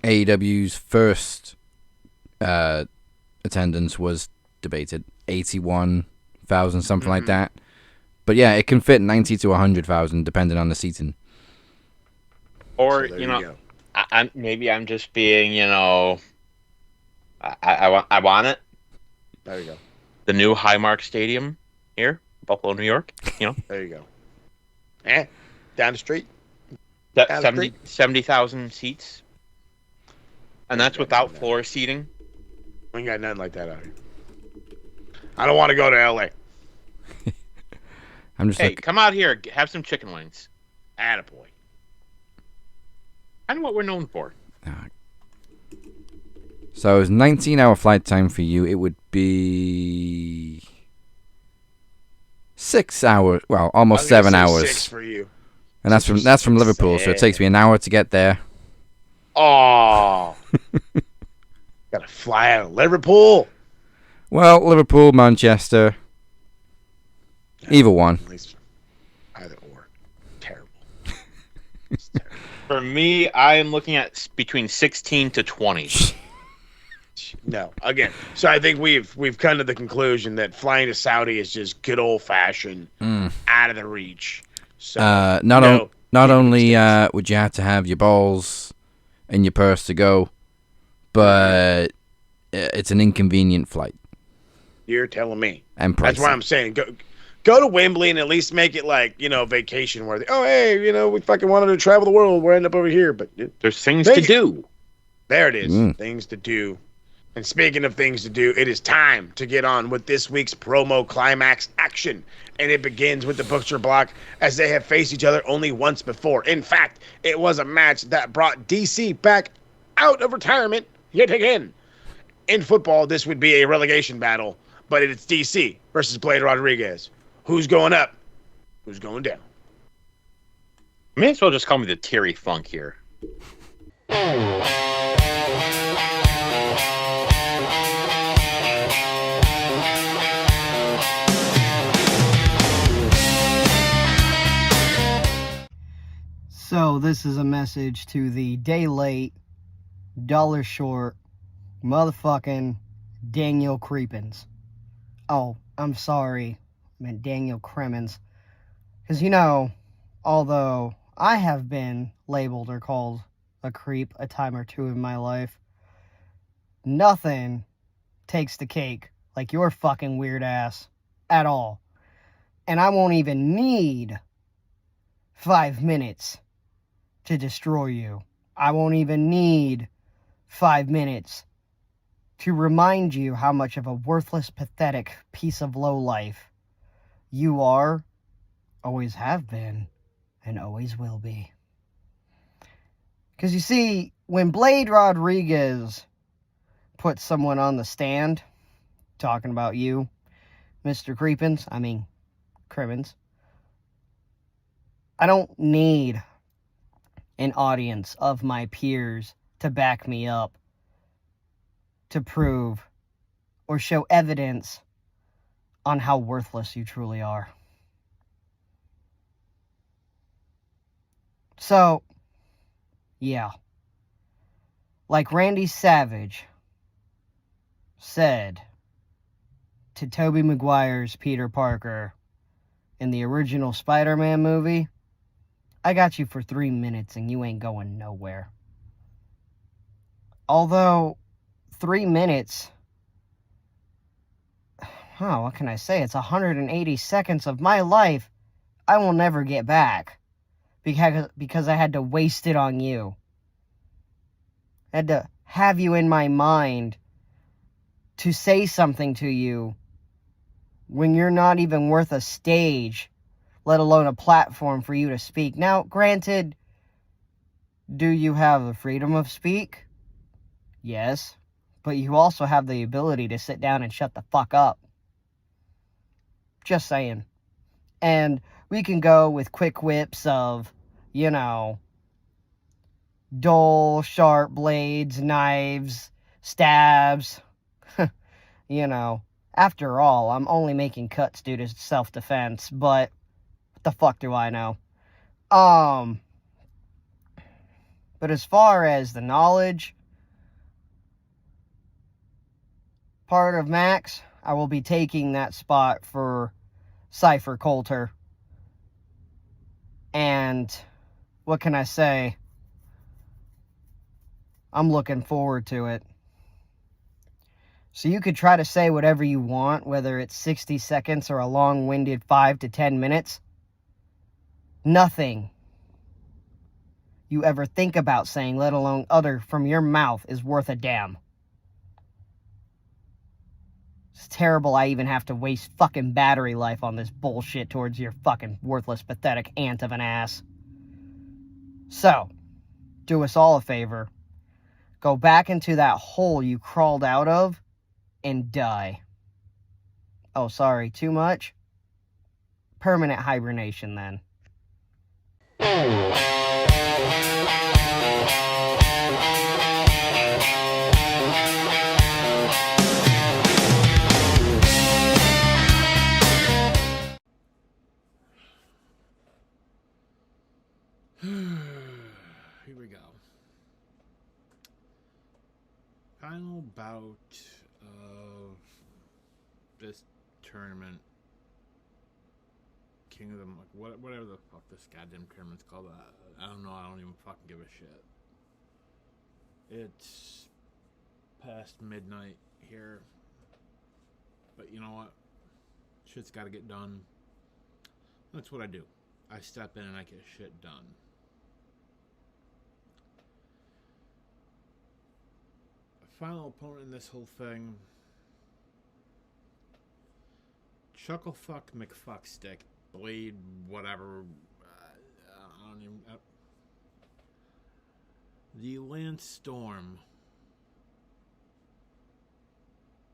A: AEW's first attendance was debated 81,000, something like that. But yeah, it can fit 90 to 100,000 depending on the seating.
B: Or,
C: So
B: you maybe I'm just being, I want it.
C: There you go.
B: The new Highmark Stadium here, Buffalo, New York.
C: There you go. Down the street.
B: That
C: Down the street.
B: 70,000 seats. And that's without floor seating.
C: We ain't got nothing like that out here. I don't want to go to LA.
A: I'm just
B: Hey, come out here, have some chicken wings.
C: Attaboy.
B: Kind of what we're known for.
A: So it was 19-hour flight time for you. It would be 6 hours. Well, almost 7 hours.
C: 6 for you.
A: And that's from Liverpool, so it takes me an hour to get there.
C: Oh. Gotta fly out of Liverpool.
A: Well, Liverpool, Manchester. Either one.
C: At least either or. Terrible. It's terrible.
B: For me, I am looking at between 16 to 20.
C: No. Again, so I think we've come to the conclusion that flying to Saudi is just good old fashioned, out of the reach. So
A: not only would you have to have your balls in your purse to go, but it's an inconvenient flight.
C: You're telling me.
A: And pricey.
C: That's why I'm saying go to Wembley and at least make it like, vacation worthy. Oh, hey, we fucking wanted to travel the world. We'll end up over here. But
B: there's things to do.
C: There it is. Things to do. And speaking of things to do, it is time to get on with this week's promo climax action. And it begins with the Butcher Block as they have faced each other only once before. In fact, it was a match that brought DC back out of retirement yet again. In football, this would be a relegation battle, but it's DC versus Blade Rodriguez. Who's going up? Who's going down?
B: May as well just call me the Terry Funk here.
E: So this is a message to the day late, dollar short, motherfucking Daniel Crimmins. Oh, I'm sorry. I meant Daniel Crimmins. Because, although I have been labeled or called a creep a time or two in my life, nothing takes the cake like your fucking weird ass at all. And I won't even need 5 minutes to destroy you. I won't even need 5 minutes to remind you how much of a worthless, pathetic piece of lowlife you are, always have been, and always will be. Because you see, when Blade Rodriguez puts someone on the stand, talking about you, Mr. Crimmins, I don't need an audience of my peers to back me up, to prove or show evidence on how worthless you truly are. So, yeah. Like Randy Savage said to Tobey Maguire's Peter Parker in the original Spider-Man movie, I got you for 3 minutes and you ain't going nowhere. Although, 3 minutes, what can I say? It's 180 seconds of my life I will never get back because I had to waste it on you. I had to have you in my mind to say something to you when you're not even worth a stage, let alone a platform for you to speak. Now, granted, do you have the freedom of speak? Yes, but you also have the ability to sit down and shut the fuck up. Just saying. And we can go with quick whips of, dull, sharp blades, knives, stabs. After all, I'm only making cuts due to self-defense, but what the fuck do I know? But as far as the knowledge part of Max, I will be taking that spot for Cypher Coulter. And what can I say? I'm looking forward to it. So you could try to say whatever you want, whether it's 60 seconds or a long-winded 5 to 10 minutes. Nothing you ever think about saying, let alone utter from your mouth, is worth a damn. It's terrible I even have to waste fucking battery life on this bullshit towards your fucking worthless, pathetic ant of an ass. So, do us all a favor. Go back into that hole you crawled out of and die. Oh, sorry, too much? Permanent hibernation then.
F: Here we go. Final bout of this tournament. King of the... whatever the fuck this goddamn tournament's called. I don't know. I don't even fucking give a shit. It's past midnight here. But you know what? Shit's gotta get done. That's what I do. I step in and I get shit done. Final opponent in this whole thing, Chucklefuck McFuckstick, Blade, whatever. I don't even. The Lance Storm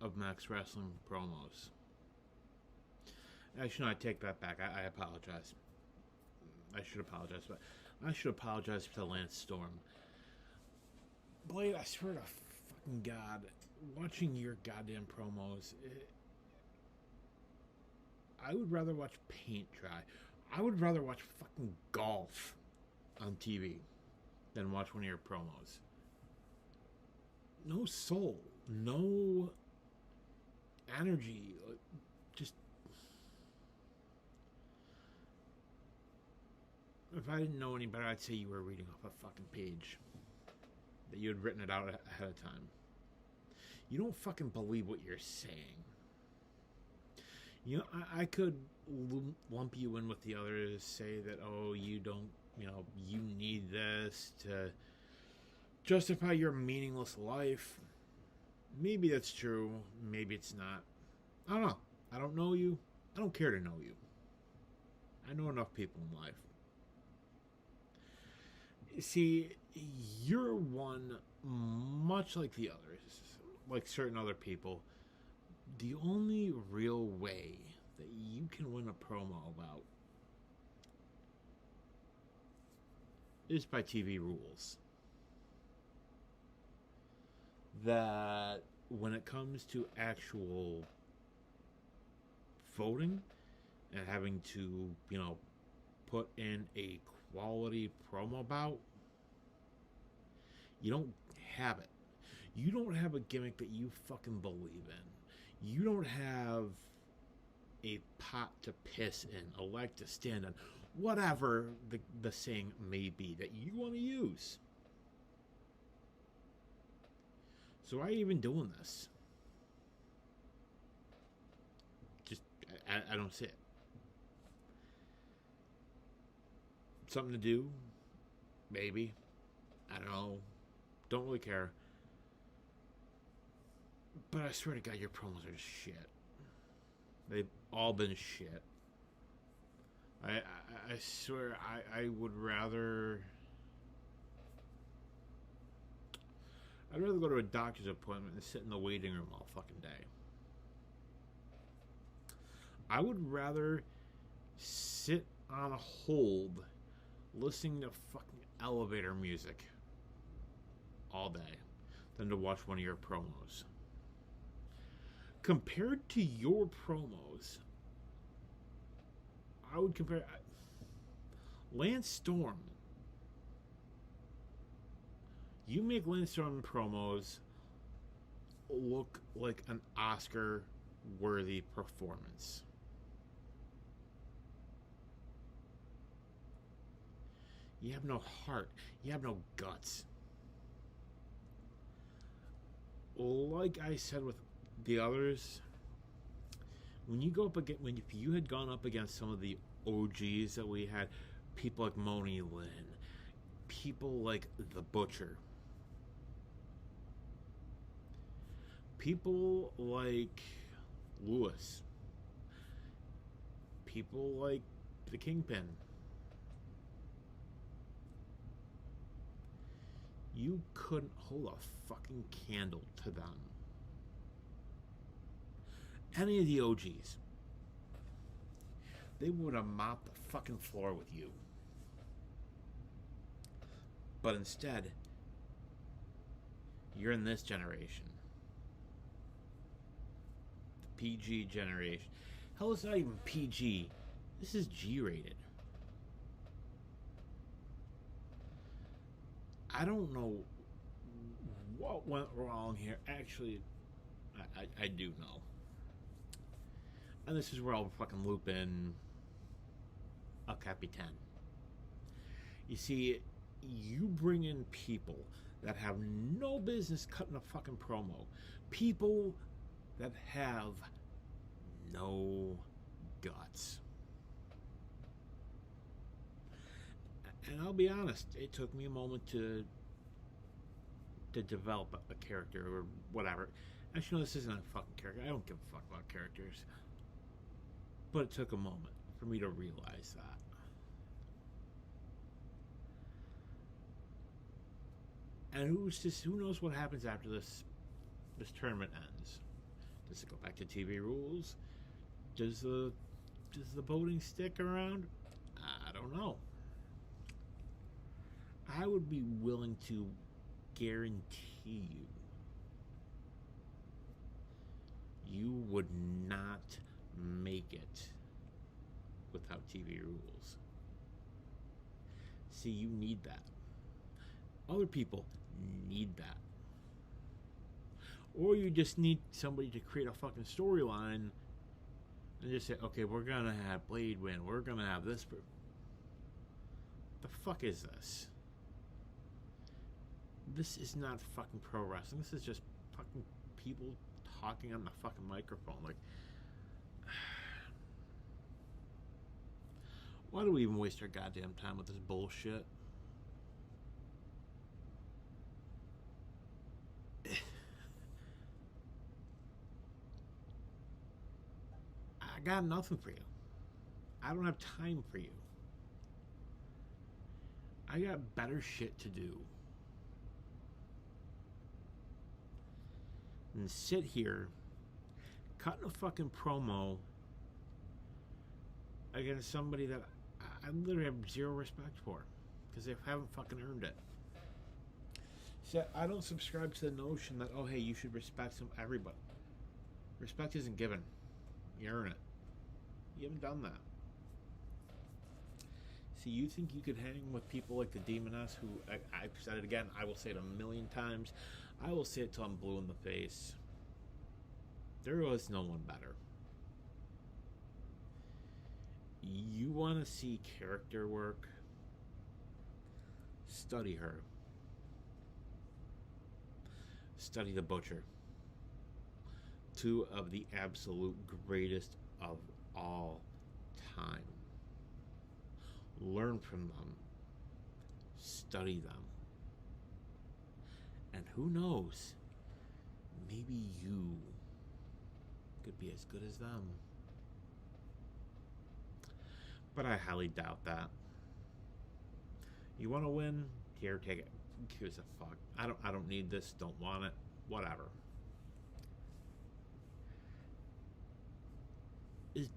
F: of Max Wrestling promos. Actually, no, I take that back. I apologize. I should apologize, but I should apologize to Lance Storm. Blade, I swear to fucking God, watching your goddamn promos, I would rather watch paint dry. I would rather watch fucking golf on TV than watch one of your promos. No soul, no energy, just... If I didn't know any better, I'd say you were reading off a fucking page. That you had written it out ahead of time. You don't fucking believe what you're saying. You know, I could lump you in with the others, say that, oh, you don't, you need this to justify your meaningless life. Maybe that's true. Maybe it's not. I don't know. I don't know you. I don't care to know you. I know enough people in life. See, you're one, much like the others, like certain other people, the only real way that you can win a promo about is by TV rules. That when it comes to actual voting and having to, put in a quality promo bout, you don't have it. You don't have a gimmick that you fucking believe in. You don't have a pot to piss in, a leg to stand on, whatever the saying may be that you want to use. So why are you even doing this? Just, I don't see it. Something to do? Maybe. I don't know. Don't really care. But I swear to God, your promos are just shit. They've all been shit. I swear, I would rather... I'd rather go to a doctor's appointment than sit in the waiting room all fucking day. I would rather sit on a hold listening to fucking elevator music all day than to watch one of your promos. Compared to your promos, I would compare Lance Storm. You make Lance Storm promos look like an Oscar-worthy performance. You have no heart. You have no guts. Like I said with the others, when you go up against, if you had gone up against some of the OGs that we had, people like Moni Lynn, people like The Butcher, people like Lewis, people like the Kingpin, you couldn't hold a fucking candle to them. Any of the OGs, they would have mopped the fucking floor with you. But instead, you're in this generation. The PG generation. Hell, it's not even PG. This is G-rated. I don't know what went wrong here. Actually, I do know. And this is where I'll fucking loop in El Capitan. You see, you bring in people that have no business cutting a fucking promo. People that have no guts. And I'll be honest, it took me a moment to develop a character or whatever. Actually, no, this isn't a fucking character. I don't give a fuck about characters. But it took a moment for me to realize that. And who knows what happens after this tournament ends? Does it go back to TV rules? Does the voting stick around? I don't know. I would be willing to guarantee you would not make it without TV rules. See, you need that. Other people need that. Or you just need somebody to create a fucking storyline and just say, okay, we're gonna have Blade win, we're gonna have this. The fuck is this? This is not fucking pro wrestling. This is just fucking people talking on the fucking microphone. Like, why do we even waste our goddamn time with this bullshit? I got nothing for you. I don't have time for you. I got better shit to do than sit here cutting a fucking promo against somebody that I literally have zero respect for, because they haven't fucking earned it. So I don't subscribe to the notion that, oh, hey, you should respect everybody. Respect isn't given. You earn it. You haven't done that. See, you think you could hang with people like the Demoness, who, I've said it again, I will say it a million times. I will say it till I'm blue in the face. There was no one better. You want to see character work? Study her. Study the Butcher. Two of the absolute greatest of all time. Learn from them. Study them. And who knows? Maybe you could be as good as them. But I highly doubt that. You want to win? Here, take it. Who gives a fuck? I don't need this. Don't want it. Whatever.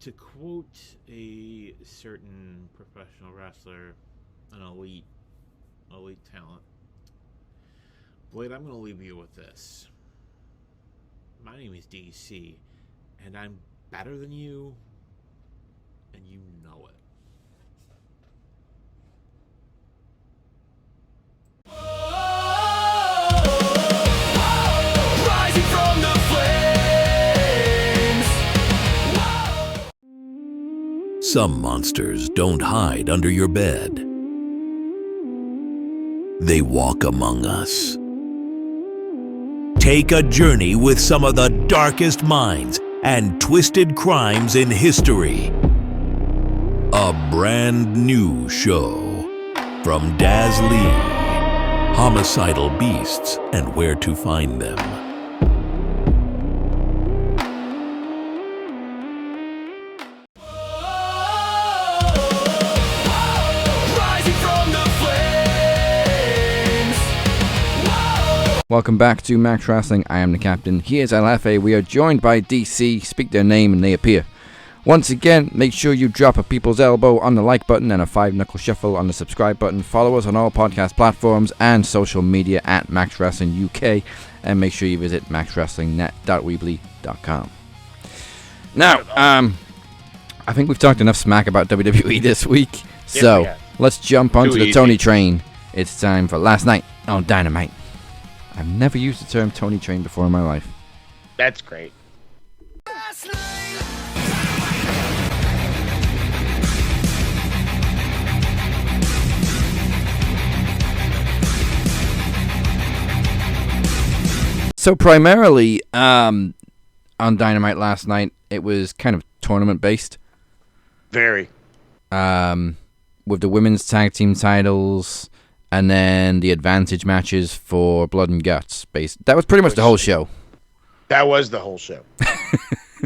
F: To quote a certain professional wrestler, an elite talent, Blade, I'm going to leave you with this. My name is DC, and I'm better than you, and you know it.
D: Rising from the flames.
G: Some monsters don't hide under your bed. They walk among us. Take a journey with some of the darkest minds and twisted crimes in history. A brand new show from Daz Lee, Homicidal Beasts and Where to Find Them.
D: Rising from the flames.
A: Welcome back to Max Wrestling. I am the captain. Here's LFA. We are joined by DC. Speak their name and they appear. Once again, make sure you drop a people's elbow on the like button and a 5-knuckle shuffle on the subscribe button. Follow us on all podcast platforms and social media at Max Wrestling UK. And make sure you visit maxwrestlingnet.weebly.com. Now, I think we've talked enough smack about WWE this week. So, let's jump onto the Tony train. It's time for Last Night on Dynamite. I've never used the term Tony train before in my life.
C: That's great.
A: So primarily, on Dynamite last night, it was kind of tournament-based.
C: Very.
A: With the women's tag team titles, and then the advantage matches for Blood and Guts. That was pretty much the whole show.
C: That was the whole show.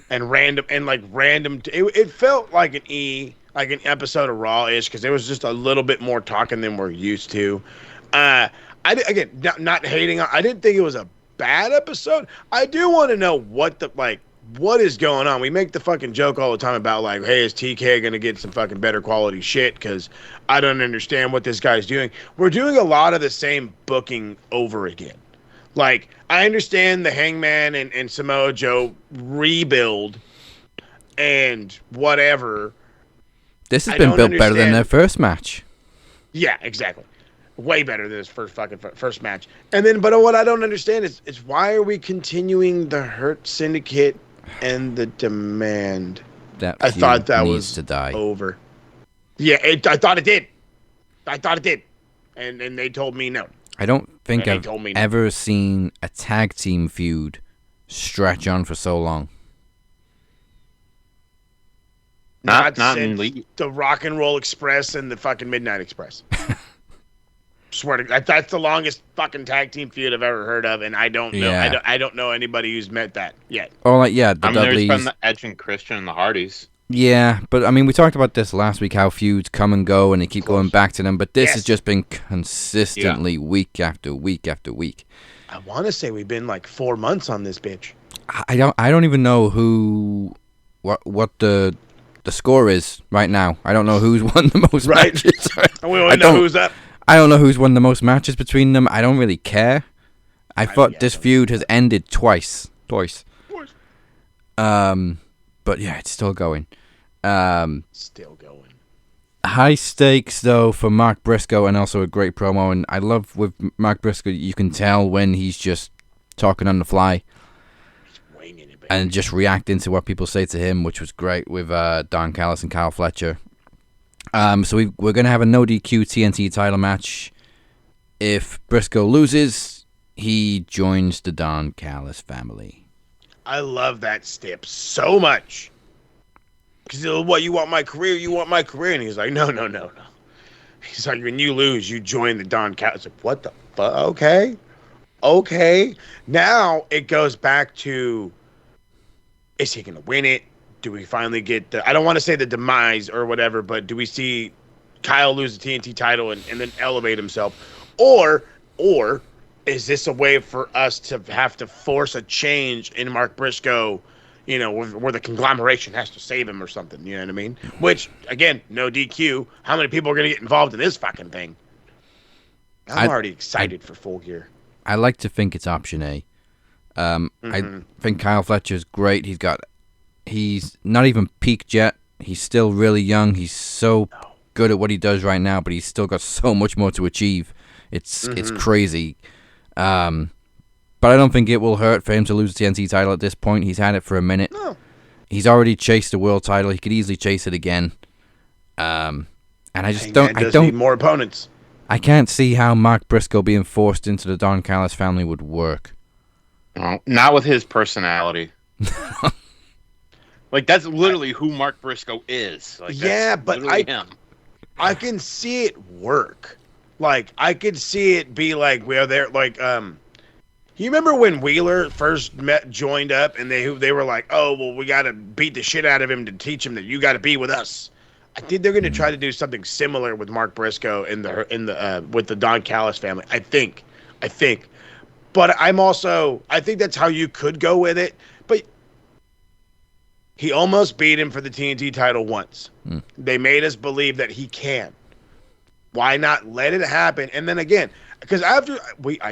C: and random. It felt like an episode of Raw-ish, because there was just a little bit more talking than we're used to. Not hating on. I didn't think it was a bad episode. I do want to know what is going on. We make the fucking joke all the time about like, hey, is TK gonna get some fucking better quality shit? Because I don't understand what this guy's doing. We're doing a lot of the same booking over again. Like, I understand the Hangman and Samoa Joe rebuild and whatever.
A: This has been built better than their first match.
C: Yeah, exactly. Way better than his first match. And then, but what I don't understand is why are we continuing the Hurt Syndicate and the Demand? I thought that was
A: to die.
C: Over. Yeah, I thought it did. And they told me no.
A: I don't think I've ever seen a tag team feud stretch on for so long.
B: Not in
C: the Rock and Roll Express and the fucking Midnight Express. Swear to God, that's the longest fucking tag team feud I've ever heard of, and I don't know.
A: Yeah.
C: I don't know anybody who's met that yet.
A: Oh, like, yeah, the
B: Dudleys.
A: Dudleys.
B: There's been the Edge and Christian and the Hardys.
A: Yeah, but I mean, we talked about this last week, how feuds come and go, and they keep going back to them. But this has just been consistently week after week after week.
C: I want to say we've been like 4 months on this bitch.
A: I don't even know what the score is right now. I don't know who's won the most matches.
C: We only know who's up.
A: I don't know who's won the most matches between them. I don't really care. I thought this feud has ended twice. But yeah, it's still going.
C: Still going.
A: High stakes though for Mark Briscoe, and also a great promo. And I love with Mark Briscoe, you can tell when he's just talking on the fly and just reacting to what people say to him, which was great with Don Callis and Kyle Fletcher. So we're gonna have a no DQ TNT title match. If Briscoe loses, he joins the Don Callis family.
C: I love that step so much. Because what, you want my career? You want my career? And he's like, no. He's like, when you lose, you join the Don Callis. Like, what the fuck? Okay. Now it goes back to, is he going to win it? Do we finally get I don't want to say the demise or whatever, but do we see Kyle lose the TNT title and then elevate himself? Or is this a way for us to have to force a change in Mark Briscoe, where the conglomeration has to save him or something, you know what I mean? Which, again, no DQ. How many people are going to get involved in this fucking thing? I'm already excited for Full Gear.
A: I like to think it's option A. I think Kyle Fletcher's great. He's not even peaked yet. He's still really young. He's so good at what he does right now, but he's still got so much more to achieve. It's crazy. But I don't think it will hurt for him to lose the TNT title at this point. He's had it for a minute. No. He's already chased the world title. He could easily chase it again. And I just don't
C: need more opponents.
A: I can't see how Mark Briscoe being forced into the Don Callis family would work.
B: No, not with his personality. Like, that's literally who Mark Briscoe is. Like,
C: yeah, but I can see it work. Like, I could see it be like, where they're like, you remember when Wheeler first joined up, and they were like, oh, well, we got to beat the shit out of him to teach him that you got to be with us. I think they're going to try to do something similar with Mark Briscoe with the Don Callis family. I think, but I think that's how you could go with it. But he almost beat him for the TNT title once. They made us believe that he can. Why not let it happen? And then again, because I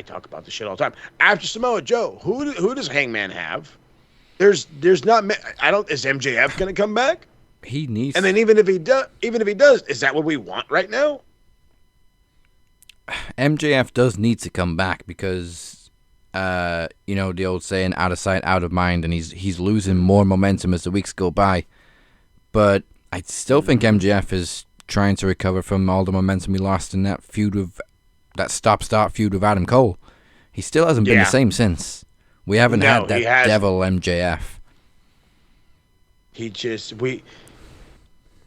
C: talk about this shit all the time. After Samoa Joe, who does Hangman have? There's not. Is MJF going to come back?
A: He needs.
C: And then even if he does, is that what we want right now?
A: MJF does need to come back because, the old saying, out of sight, out of mind, and he's losing more momentum as the weeks go by. But I still think MJF is trying to recover from all the momentum he lost in that stop-start feud with Adam Cole. He still hasn't been the same since. We haven't had that devil MJF.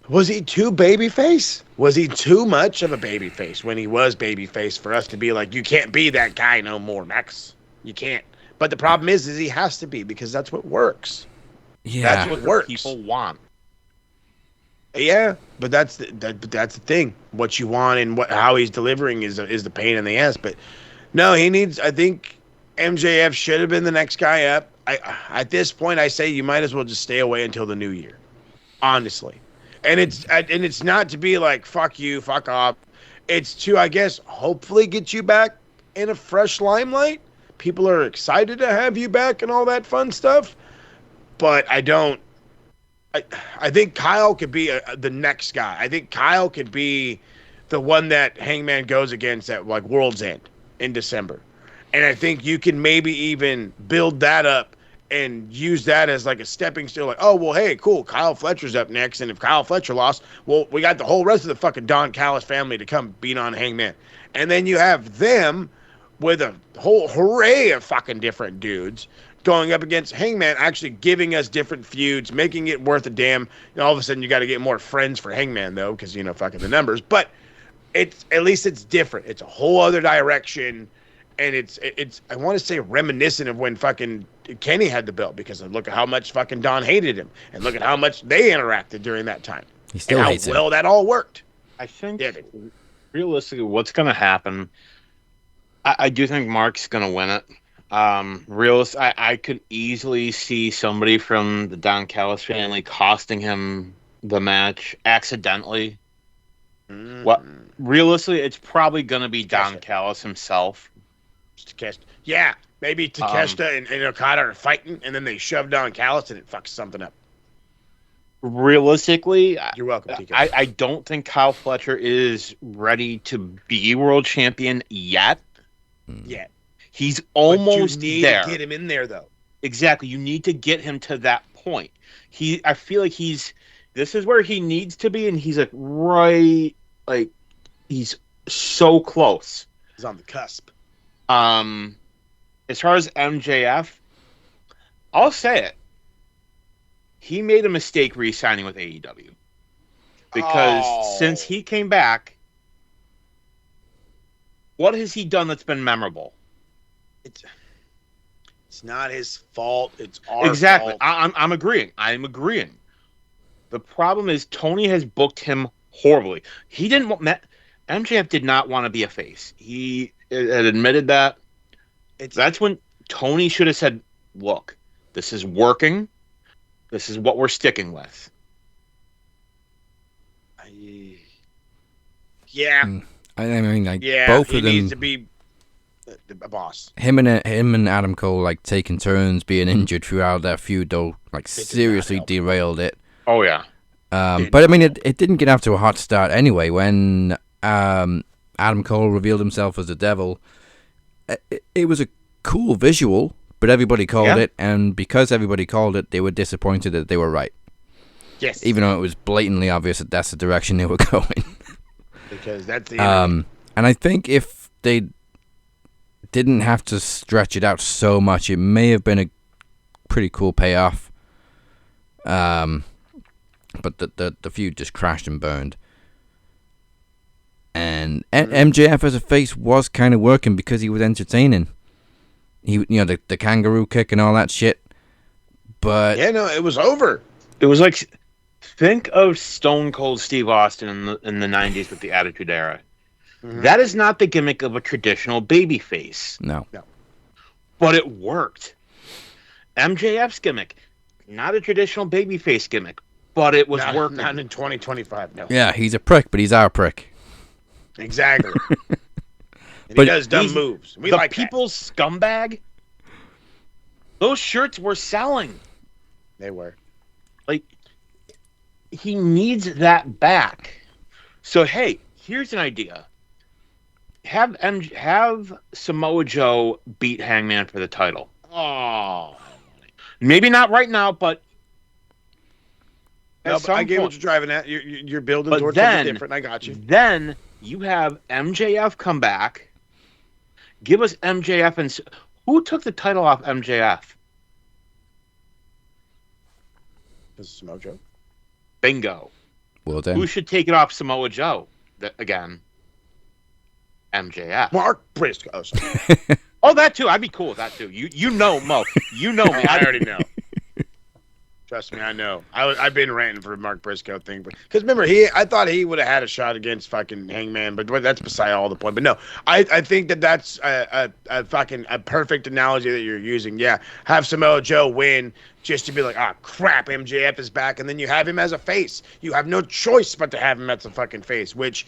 C: Was he too babyface? Was he too much of a babyface when he was babyface for us to be like, you can't be that guy no more, Max? You can't. But the problem is he has to be, because that's what works.
A: Yeah,
C: that's what works.
B: People want.
C: Yeah, but that's the thing. What you want and how he's delivering is the pain in the ass. But no, I think MJF should have been the next guy up. At this point, I say you might as well just stay away until the new year, honestly. And it's not to be like, fuck you, fuck off. It's to, I guess, hopefully get you back in a fresh limelight. People are excited to have you back and all that fun stuff. But I think Kyle could be the next guy. I think Kyle could be the one that Hangman goes against at like World's End in December. And I think you can maybe even build that up and use that as like a stepping stone. Like, oh, well, hey, cool, Kyle Fletcher's up next. And if Kyle Fletcher lost, well, we got the whole rest of the fucking Don Callis family to come beat on Hangman. And then you have them with a whole array of fucking different dudes going up against Hangman, actually giving us different feuds, making it worth a damn. All of a sudden, you got to get more friends for Hangman, though, because, fucking the numbers. But at least it's different. It's a whole other direction. And it's I want to say reminiscent of when fucking Kenny had the belt, because look at how much fucking Don hated him, and look at how much they interacted during that time.
A: He still hates
C: him. How well that all worked.
B: I think realistically, what's going to happen? I do think Mark's going to win it. I could easily see somebody from the Don Callis family costing him the match accidentally. Well, realistically, it's probably going to be Don Callis himself.
C: Takeshita. Yeah, maybe Takeshita and Okada are fighting, and then they shove Don Callis, and it fucks something up.
B: Realistically,
C: you're welcome, TK.
B: I don't think Kyle Fletcher is ready to be world champion yet.
C: Yet.
B: He's almost
C: but you need
B: there.
C: To get him in there, though.
B: Exactly. You need to get him to that point. I feel like this is where he needs to be, and he's he's so close.
C: He's on the cusp.
B: As far as MJF, I'll say it. He made a mistake re-signing with AEW. Because since he came back, what has he done that's been memorable?
C: It's not his fault. It's our
B: fault. I'm agreeing. The problem is Tony has booked him horribly. MJF did not want to be a face. He had admitted that. That's when Tony should have said, look, this is working. This is what we're sticking with.
C: Yeah.
A: I mean, both of them
C: needs to be a boss.
A: Him and Adam Cole taking turns being injured throughout that feud, though, seriously derailed it.
B: Oh yeah.
A: But I mean, it didn't get off to a hot start anyway. When Adam Cole revealed himself as the devil, it was a cool visual, but everybody called it, and because everybody called it, they were disappointed that they were right.
C: Yes.
A: Even though it was blatantly obvious that that's the direction they were going.
C: Because that's the
A: and I think if they didn't have to stretch it out so much, it may have been a pretty cool payoff. But the feud just crashed and burned. And MJF as a face was kind of working because he was entertaining. The kangaroo kick and all that shit. But
C: yeah, no, it was over.
B: It was like, think of Stone Cold Steve Austin in the 90s with the Attitude Era. Mm-hmm. That is not the gimmick of a traditional babyface.
A: No.
B: But it worked. MJF's gimmick, not a traditional babyface gimmick, but it was working.
C: Not in 2025, no.
A: Yeah, he's a prick, but he's our prick.
C: Exactly. But he does dumb moves. We like
B: people's scumbag. Those shirts were selling.
C: They were.
B: He needs that back. So hey, here's an idea. Have Samoa Joe beat Hangman for the title.
C: Oh.
B: Maybe not right now, but
C: I get what you're driving at. You're building towards something different. I got you.
B: Then you have MJF come back. Give us MJF and who took the title off MJF?
C: This is Samoa Joe.
B: Bingo.
A: Well then.
B: Who should take it off Samoa Joe again? MJF.
C: Mark Briscoe. Oh, sorry.
B: Oh, that too. I'd be cool with that too. You know, Mo. You know me.
C: I already know. Trust me, I know. I've been ranting for Mark Briscoe thing, because remember, I thought he would have had a shot against fucking Hangman, but that's beside all the point. But no, I think that's a fucking perfect analogy that you're using. Yeah, have Samoa Joe win just to be like, crap, MJF is back, and then you have him as a face. You have no choice but to have him as a fucking face, which,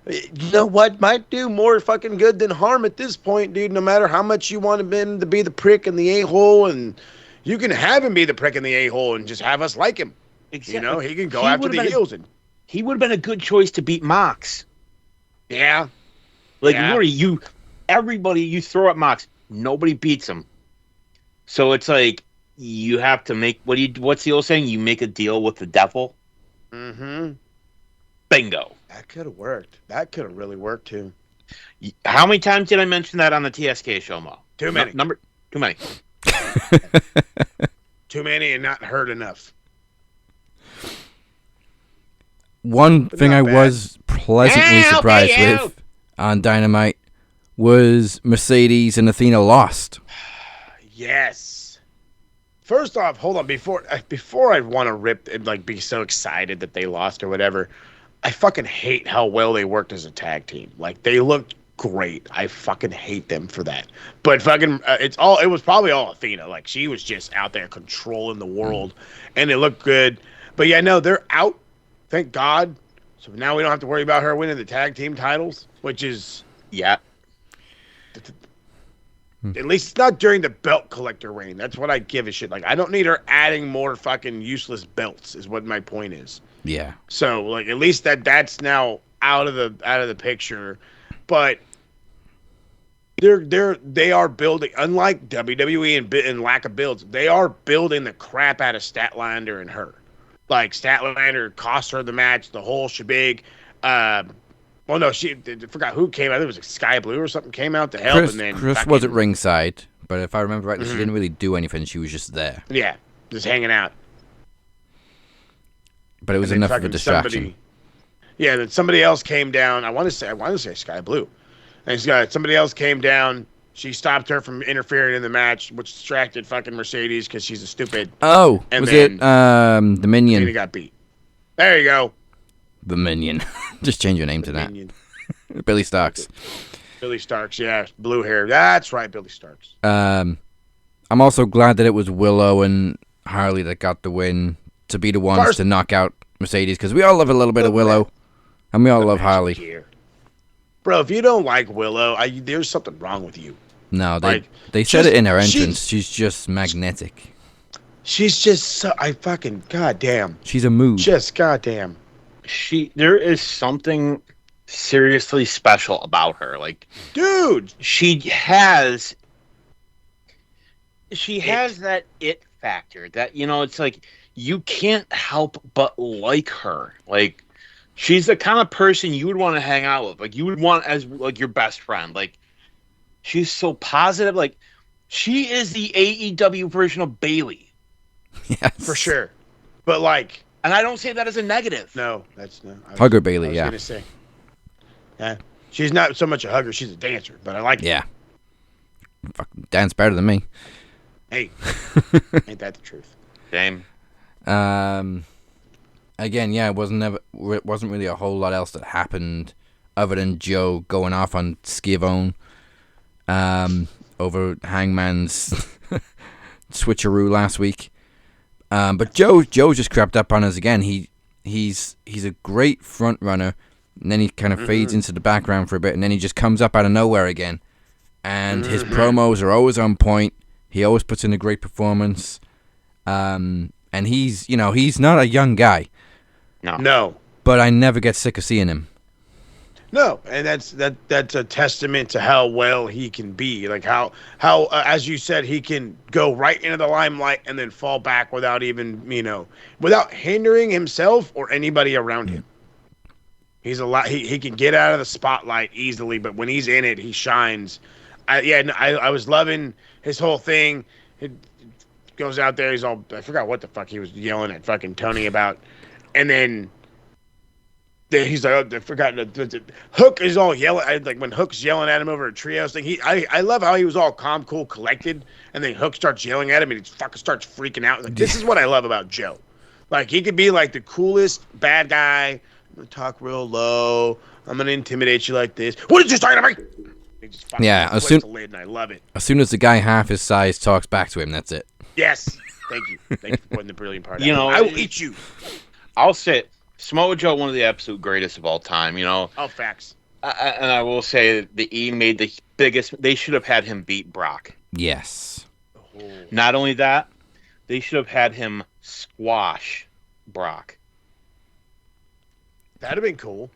C: you know what, might do more fucking good than harm at this point, dude. No matter how much you want him to be the prick and the a-hole, and you can have him be the prick and the a-hole and just have us like him. Exactly. He can go after the heels.
B: He would have been a good choice to beat Mox.
C: Yeah.
B: Everybody you throw at Mox, nobody beats him. So it's like you have to make what's the old saying? You make a deal with the devil.
C: Mm-hmm.
B: Bingo.
C: That could have worked. That could have really worked too.
B: How many times did I mention that on the TSK show, Mo?
C: Too many.
B: Too many.
C: Too many and not heard enough.
A: One thing I was pleasantly surprised with on Dynamite was Mercedes and Athena lost.
C: Yes. First off, hold on. Before I want to rip and be so excited that they lost or whatever, I fucking hate how well they worked as a tag team. They looked great. I fucking hate them for that. But fucking, it was probably all Athena. She was just out there controlling the world, and it looked good. But yeah, no, they're out. Thank God. So now we don't have to worry about her winning the tag team titles, which is
B: Yeah.
C: at least it's not during the belt collector reign. That's what I give a shit. Like, I don't need her adding more fucking useless belts. Is what my point is.
A: Yeah.
C: So like at least that's now out of the picture, but they are building, unlike WWE and lack of builds, they are building the crap out of Statlander and her. Like Statlander cost her the match, the whole shebang. Well, no, I forgot who came out. I think it was Sky Blue or something came out to help, and then
A: Chris was at ringside, but if I remember rightly, she didn't really do anything. She was just there.
C: Yeah, just hanging out.
A: But it was enough of a distraction.
C: Then somebody else came down. I want to say Sky Blue. And somebody else came down. She stopped her from interfering in the match, which distracted fucking Mercedes because she's a stupid.
A: Oh, and was it the Minion?
C: And he got beat. There you go.
A: The Minion. Just change your name to that.
C: Minion.
A: Billy Starks.
C: Billy Starks, yeah, blue hair. That's right, Billy Starks.
A: I'm also glad that it was Willow and Harley that got the win to be the ones to knock out Mercedes, because we all love a little bit of Willow, and we all love Harley.
C: Here. Bro, if you don't like Willow, there's something wrong with you.
A: No, they said it in her entrance. She's just magnetic.
C: She's just so goddamn.
A: She's a mood.
C: Just goddamn.
B: There is something seriously special about her. Like,
C: dude,
B: she has that it factor that, it's like you can't help but like her. Like, she's the kind of person you would want to hang out with. Like, you would want as like your best friend. Like, she's so positive. Like, she is the AEW version of Bayley.
A: Yes.
C: For sure. But like,
B: and I don't say that as a negative.
C: No, that's no.
A: Hugger Bayley, yeah.
C: I was gonna say. Yeah. She's not so much a hugger, she's a dancer, but I like it.
A: Yeah. Fucking dance better than me.
C: Hey. Ain't that the truth?
B: Same.
A: Again, yeah, it wasn't really a whole lot else that happened other than Joe going off on Skivone over Hangman's switcheroo last week. But Joe just crept up on us again. He's a great front runner, and then he kind of fades into the background for a bit, and then he just comes up out of nowhere again. And his promos are always on point. He always puts in a great performance. And he's not a young guy.
C: No.
A: But I never get sick of seeing him.
C: No, and that's a testament to how well he can be. Like how as you said, he can go right into the limelight and then fall back without even, without hindering himself or anybody around him. He's he can get out of the spotlight easily, but when he's in it, he shines. I was loving his whole thing. It goes out there, I forgot what the fuck he was yelling at fucking Tony about. And then he's like, I forgot. Hook is all yelling. Like when Hook's yelling at him over a trios thing. I love how he was all calm, cool, collected, and then Hook starts yelling at him, and he fucking starts freaking out. Like, this is what I love about Joe. Like, he could be like the coolest bad guy. I'm gonna talk real low. I'm gonna intimidate you like this. What did you say to me? He just fucking flips the lid, and I love it.
A: As soon as the guy half his size talks back to him, that's it.
C: Yes. Thank you. Thank you for putting the brilliant part out. I will eat you.
B: I'll say it. Samoa Joe, one of the absolute greatest of all time,
C: Oh, facts.
B: And I will say that he made the biggest. They should have had him beat Brock.
A: Yes.
C: Oh.
B: Not only that, they should have had him squash Brock.
C: That'd have been cool.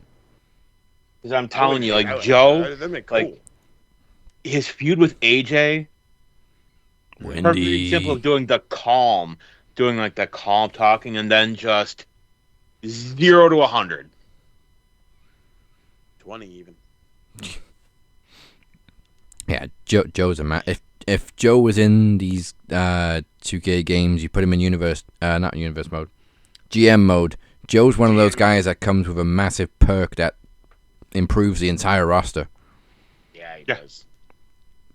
B: Because I'm telling you, like, Joe,
C: that'd been cool.
B: Like, his feud with AJ, perfect example of doing the calm talking, and then just 0 to 100.
C: 20 even.
A: Yeah, Joe's a man. If Joe was in these 2K games, you put him in not universe mode, GM mode. Joe's one of those guys that comes with a massive perk that improves the entire roster.
C: Yeah, he does.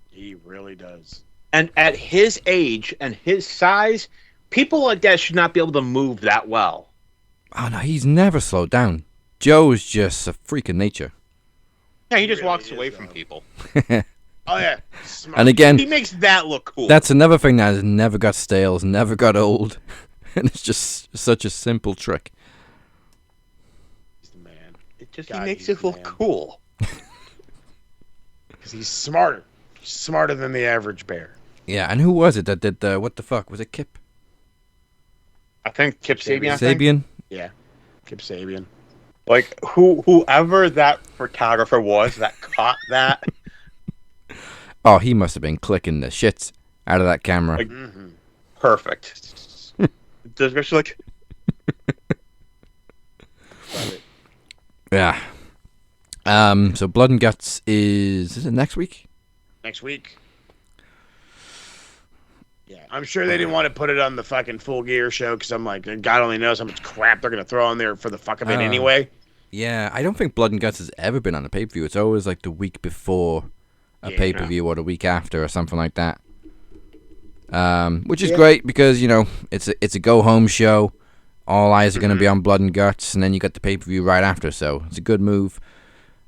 C: He really does.
B: And at his age and his size, people like that should not be able to move that well.
A: Oh, no, he's never slowed down. Joe's just a freak of nature.
B: Yeah, he just walks away from people.
C: Oh, yeah. Smart.
A: And again,
B: he makes that look cool.
A: That's another thing that has never got stale, has never got old. And it's just such a simple trick.
C: He's the man.
B: Just
C: God,
B: he makes
C: he's
B: it look
C: man.
B: cool.
C: Because he's smarter. Smarter than the average bear.
A: Yeah, and who was it that did the what the fuck? Was it Kip
B: I think Kip Sabian. I think.
A: Sabian?
C: Yeah. Kip Sabian.
B: Like whoever that photographer was that caught that.
A: Oh, he must have been clicking the shits out of that camera.
B: Like, perfect. Especially like.
C: Love it.
A: Yeah. So Blood and Guts is it next week?
C: Next week. Yeah, I'm sure they didn't want to put it on the fucking Full Gear show because I'm like, God only knows how much crap they're going to throw on there for the fuck of it anyway.
A: Yeah, I don't think Blood and Guts has ever been on a pay-per-view. It's always like the week before a pay-per-view or the week after or something like that. Which is great because, you know, it's a go-home show. All eyes are going to be on Blood and Guts, and then you got the pay-per-view right after, so it's a good move.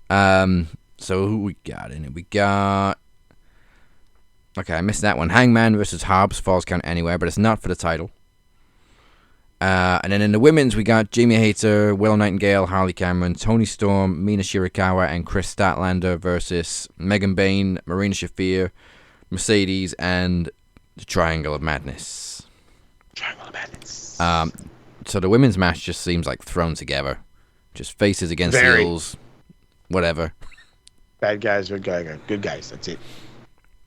A: So who we got in it? We got... Okay, I missed that one. Hangman versus Hobbs, Falls Count Anywhere, but it's not for the title. And then in the women's, we got Jamie Hayter, Willow Nightingale, Harley Cameron, Toni Storm, Mina Shirakawa, and Chris Statlander versus Megan Bayne, Marina Shafir, Mercedes, and the Triangle of Madness.
C: Triangle of Madness.
A: So the women's match just seems like thrown together. Just faces against heels, whatever.
C: Bad guys, good guys. That's it.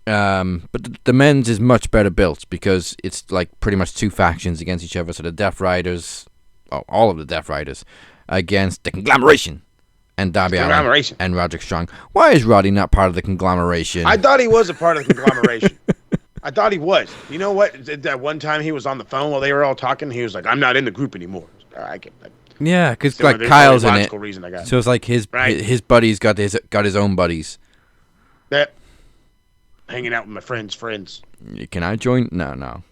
A: But the men's is much better built because it's like pretty much two factions against each other. So the Death Riders, all of the Death Riders, against the Conglomeration and Darby Allin and Roderick Strong. Why is Roddy not part of the Conglomeration?
C: I thought he was a part of the Conglomeration. I thought he was. You know what? That one time he was on the phone while they were all talking, he was like, "I'm not in the group anymore." I get that.
A: Yeah, because like Kyle's in it,
C: reason I got.
A: so it's like his buddies got his own buddies.
C: That hanging out with my friends' friends.
A: Can I join? No,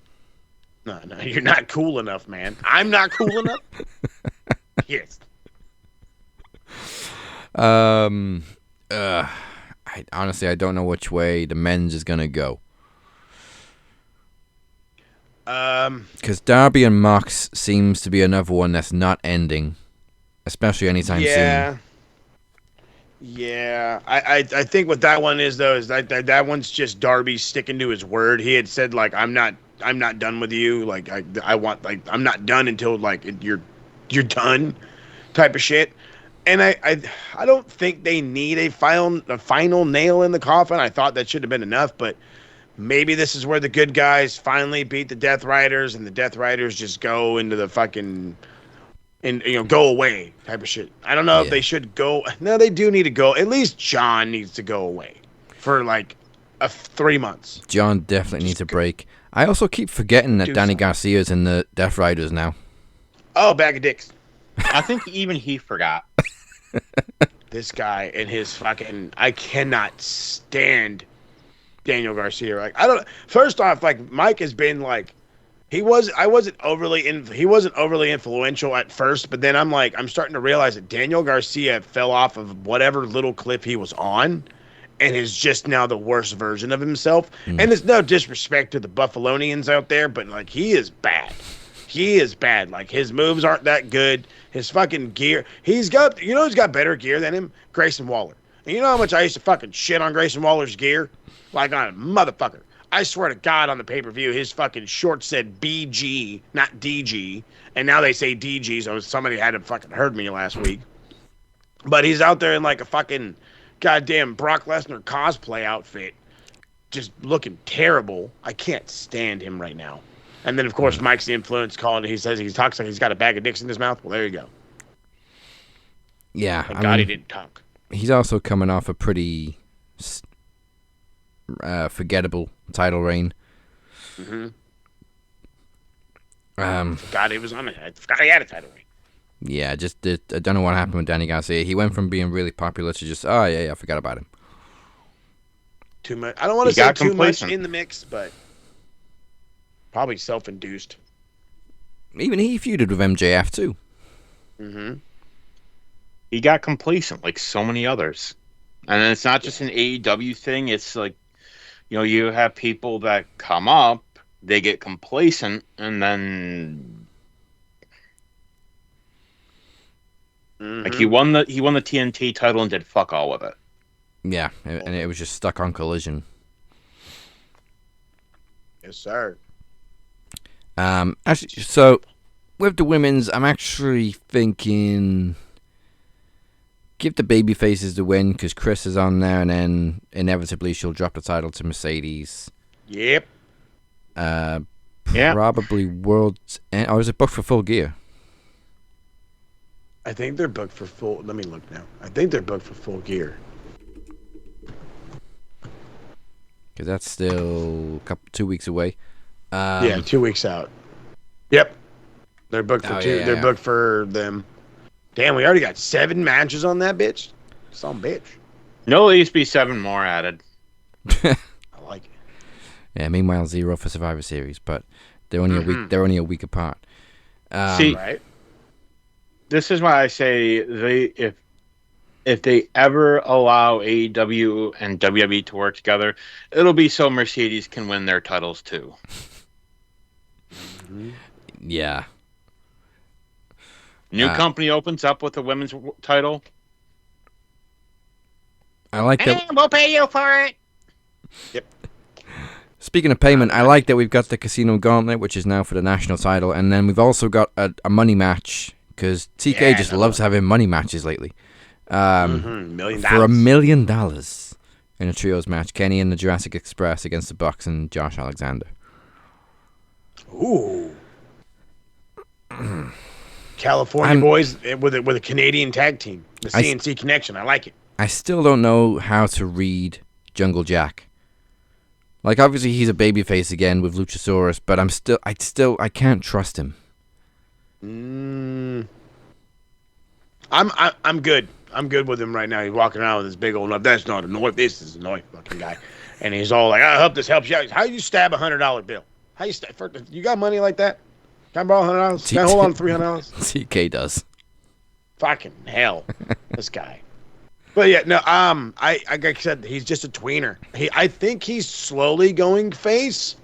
C: you're not cool enough, man. I'm not cool enough. Yes.
A: Honestly, I don't know which way the men's is gonna go. Because Darby and Mox seems to be another one that's not ending, especially anytime soon.
C: Yeah. I think what that one is though is that one's just Darby sticking to his word. He had said like I'm not done with you. Like I want like I'm not done until like you're done, type of shit. And I don't think they need a final nail in the coffin. I thought that should have been enough, but maybe this is where the good guys finally beat the Death Riders, and the Death Riders just go into the fucking, and go away type of shit. I don't know if they should go. No, they do need to go. At least John needs to go away for like 3 months.
A: John definitely needs a break. I also keep forgetting that Danny Garcia's in the Death Riders now.
C: Oh, bag of dicks.
B: I think even he forgot.
C: This guy and his fucking. I cannot stand Daniel Garcia. Like first off, like Mike has been like he wasn't overly influential at first, but then I'm starting to realize that Daniel Garcia fell off of whatever little clip he was on and is just now the worst version of himself. And it's no disrespect to the Buffalonians out there, but like he is bad. He is bad. Like his moves aren't that good. His fucking gear. He's got better gear than him? Grayson Waller. And you know how much I used to fucking shit on Grayson Waller's gear? Like on a motherfucker. I swear to God on the pay-per-view, his fucking shorts said BG, not DG. And now they say DG, so somebody had to fucking heard me last week. But he's out there in like a fucking goddamn Brock Lesnar cosplay outfit. Just looking terrible. I can't stand him right now. And then, of course, Mike's the influence calling. He says he talks like he's got a bag of dicks in his mouth. Well, there you go.
A: Yeah.
C: Thank God he didn't talk.
A: He's also coming off a pretty forgettable title reign.
C: Mm-hmm. Forgot he was on it. I forgot he had a title reign.
A: Yeah, I don't know what happened with Danny Garcia. He went from being really popular to just, I forgot about him.
C: Too much. I don't want to say too much in the mix, but probably self-induced.
A: Even he feuded with MJF too.
C: Mm-hmm.
B: He got complacent like so many others. And it's not just an AEW thing. It's like, you have people that come up, they get complacent, and then I can't he won the TNT title and did fuck all with it.
A: Yeah, and it was just stuck on Collision.
C: Yes, sir.
A: Actually, so with the women's, I'm actually thinking give the baby faces the win because Chris is on there, and then inevitably she'll drop the title to Mercedes.
C: Yep.
A: Probably World's End. Or is it booked for Full Gear?
C: I think they're booked for full. Let me look now. I think they're booked for Full Gear.
A: Because that's still 2 weeks away.
C: Yeah, 2 weeks out. Yep. They're booked for two. They're booked for them. Damn, we already got 7 matches on that bitch. Some bitch.
B: No, there used to be 7 more added.
C: I like it.
A: Yeah. Meanwhile, 0 for Survivor Series, but they're only a week. They're only a week apart.
B: See,
C: right?
B: This is why I say if they ever allow AEW and WWE to work together, it'll be so Mercedes can win their titles too.
A: Yeah.
B: New company opens up with a women's title.
A: I like that.
B: And we'll pay you for it.
C: Yep.
A: Speaking of payment, I like that we've got the Casino Gauntlet, which is now for the national title, and then we've also got a money match because TK just loves having money matches lately.
C: $1 million.
A: For $1 million in a trios match, Kenny and the Jurassic Express against the Bucks and Josh Alexander.
C: Ooh. California boys with a Canadian tag team. The CNC connection. I like it. I
A: still don't know how to read Jungle Jack. Like, obviously he's a babyface again with Luchasaurus, but I can't trust him.
C: I'm good. I'm good with him right now. He's walking around with his big old knife. That's not a knife. This is a knife, fucking guy. And he's all like, I hope this helps you out. How you stab a $100 bill? How you stab? You got money like that? Can I borrow $100? Can I hold on to $300?
A: TK does.
C: Fucking hell, this guy. But yeah, no. Like I said, he's just a tweener. I think he's slowly going face.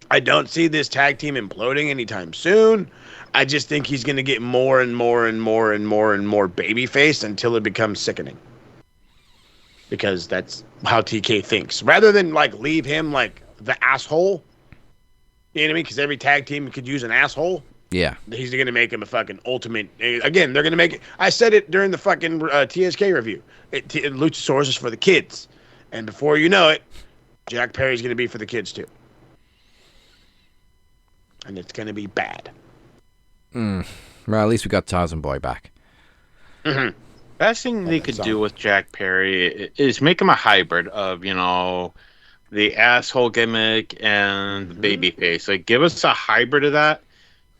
C: I don't see this tag team imploding anytime soon. I just think he's going to get more and more and more and more and more babyface until it becomes sickening. Because that's how TK thinks. Rather than like leave him like the asshole. You know what I mean? Because every tag team could use an asshole.
A: Yeah.
C: He's going to make him a fucking ultimate. Again, they're going to make it. I said it during the fucking TSK review. Luchasaurus is for the kids. And before you know it, Jack Perry's going to be for the kids too. And it's going to be bad.
A: Well, at least we got Tarzan Boy back.
B: Mm-hmm. Best thing they could do with Jack Perry is make him a hybrid of, the asshole gimmick and the babyface. Like, give us a hybrid of that,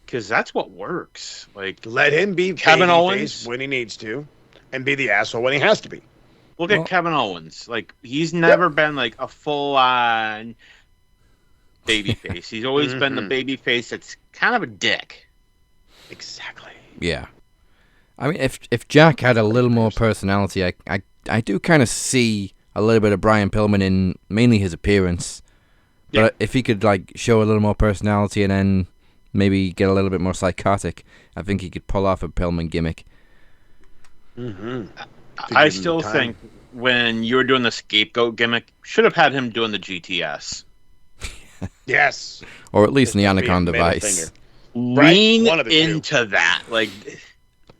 B: because that's what works. Like,
C: let him be
B: Kevin Owens
C: when he needs to, and be the asshole when he has to be.
B: Look at Kevin Owens. Like, he's never been like a full-on babyface. He's always been the babyface that's kind of a dick.
C: Exactly.
A: Yeah. I mean, if Jack had a little more personality, I do kind of see a little bit of Brian Pillman in mainly his appearance. But if he could like show a little more personality and then maybe get a little bit more psychotic, I think he could pull off a Pillman gimmick.
B: I still think when you were doing the scapegoat gimmick, should have had him doing the GTS.
C: Yes.
A: Or at least in the Anaconda device.
B: Lean into that. Like,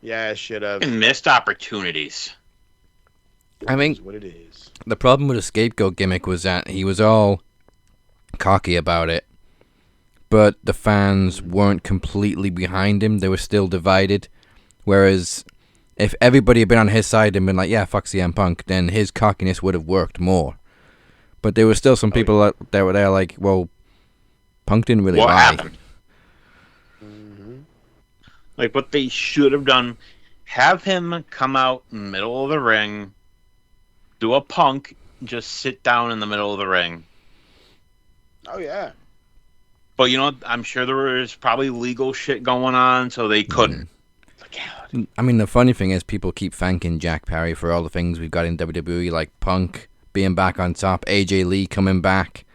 C: yeah, should have.
B: And missed opportunities.
A: I think
C: what it is.
A: The problem with the scapegoat gimmick was that he was all cocky about it, but the fans weren't completely behind him. They were still divided. Whereas if everybody had been on his side and been like, yeah, fuck CM Punk, then his cockiness would have worked more. But there were still some people that were there like, well, Punk didn't really lie.
B: What happened? Like, what they should have done, have him come out in the middle of the ring, do a Punk, just sit down in the middle of the ring.
C: Oh, yeah.
B: But, I'm sure there was probably legal shit going on, so they couldn't.
A: I mean, the funny thing is people keep thanking Jack Perry for all the things we've got in WWE, like Punk being back on top, AJ Lee coming back.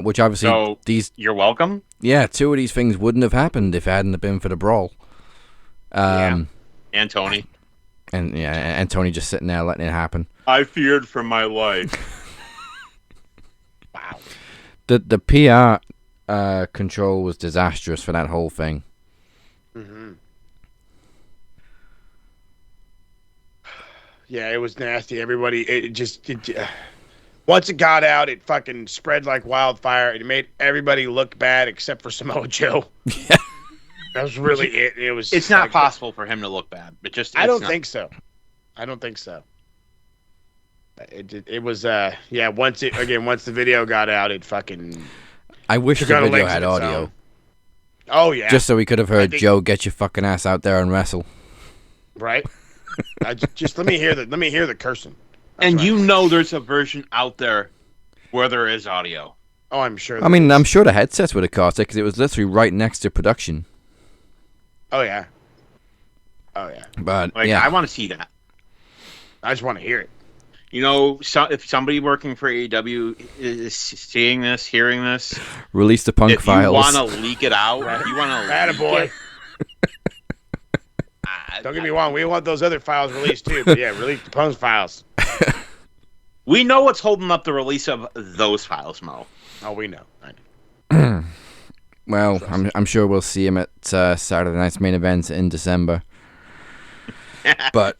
A: Which obviously
B: you're welcome.
A: Yeah, 2 of these things wouldn't have happened if it hadn't been for the brawl.
B: And Tony.
A: And Tony just sitting there letting it happen.
B: I feared for my life.
C: Wow.
A: The PR control was disastrous for that whole thing.
C: Mm-hmm. Yeah, it was nasty. Everybody, once it got out, it fucking spread like wildfire. It made everybody look bad except for Samoa Joe.
A: Yeah.
C: That was really it. It was.
B: It's not possible for him to look bad.
C: I don't think so. I don't think so. It was once the video got out, it fucking.
A: I wish the video had audio.
C: Oh yeah.
A: Just so we could have heard Joe, get your fucking ass out there and wrestle.
C: Right. Just let me hear the cursing.
B: That's right. There's a version out there where there is audio.
C: Oh, I'm sure.
A: I'm sure the headsets would have cost it because it was literally right next to production.
C: Oh yeah.
A: But
B: I want to see that.
C: I just want to hear it.
B: If somebody working for AEW is seeing this, hearing this,
A: release the Punk files.
B: If you want to leak it out, you want to
C: Attaboy. Don't get me wrong, we want those other files released too, but yeah, release the Punk's files.
B: We know what's holding up the release of those files, Mo.
C: Oh, we know. I know.
A: Well, I'm sure we'll see him at Saturday night's main event in December. But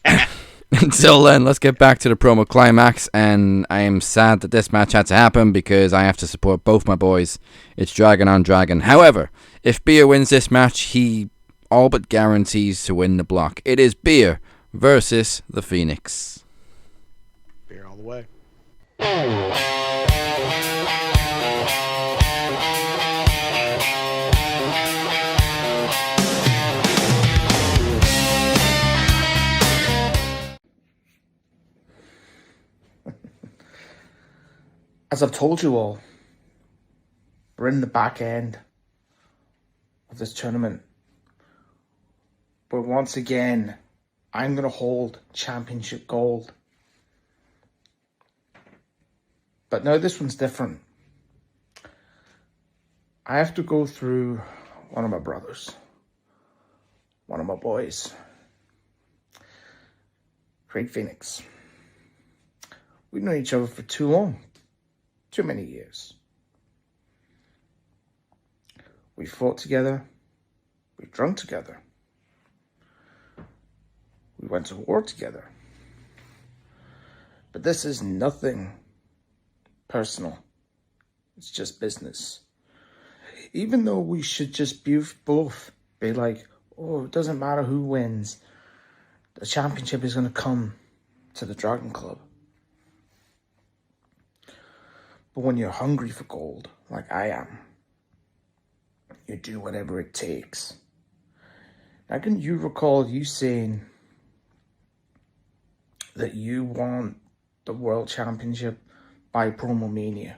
A: until then, let's get back to the promo climax. And I am sad that this match had to happen because I have to support both my boys. It's Dragon on Dragon. However, if Beer wins this match, he all but guarantees to win the block. It is Beer versus the Phoenix.
C: Beer all the way.
H: As I've told you all, we're in the back end of this tournament. But once again, I'm going to hold championship gold. But now this one's different. I have to go through one of my brothers, one of my boys, Craig Phoenix. We've known each other for too long. Too many years. We fought together. We drunk together. We went to war together. But this is nothing personal. It's just business. Even though we should just both be like, oh, it doesn't matter who wins. The championship is going to come to the Dragon Club. But when you're hungry for gold, like I am, you do whatever it takes. Now, can you recall you saying that you want the World Championship by Promo Mania?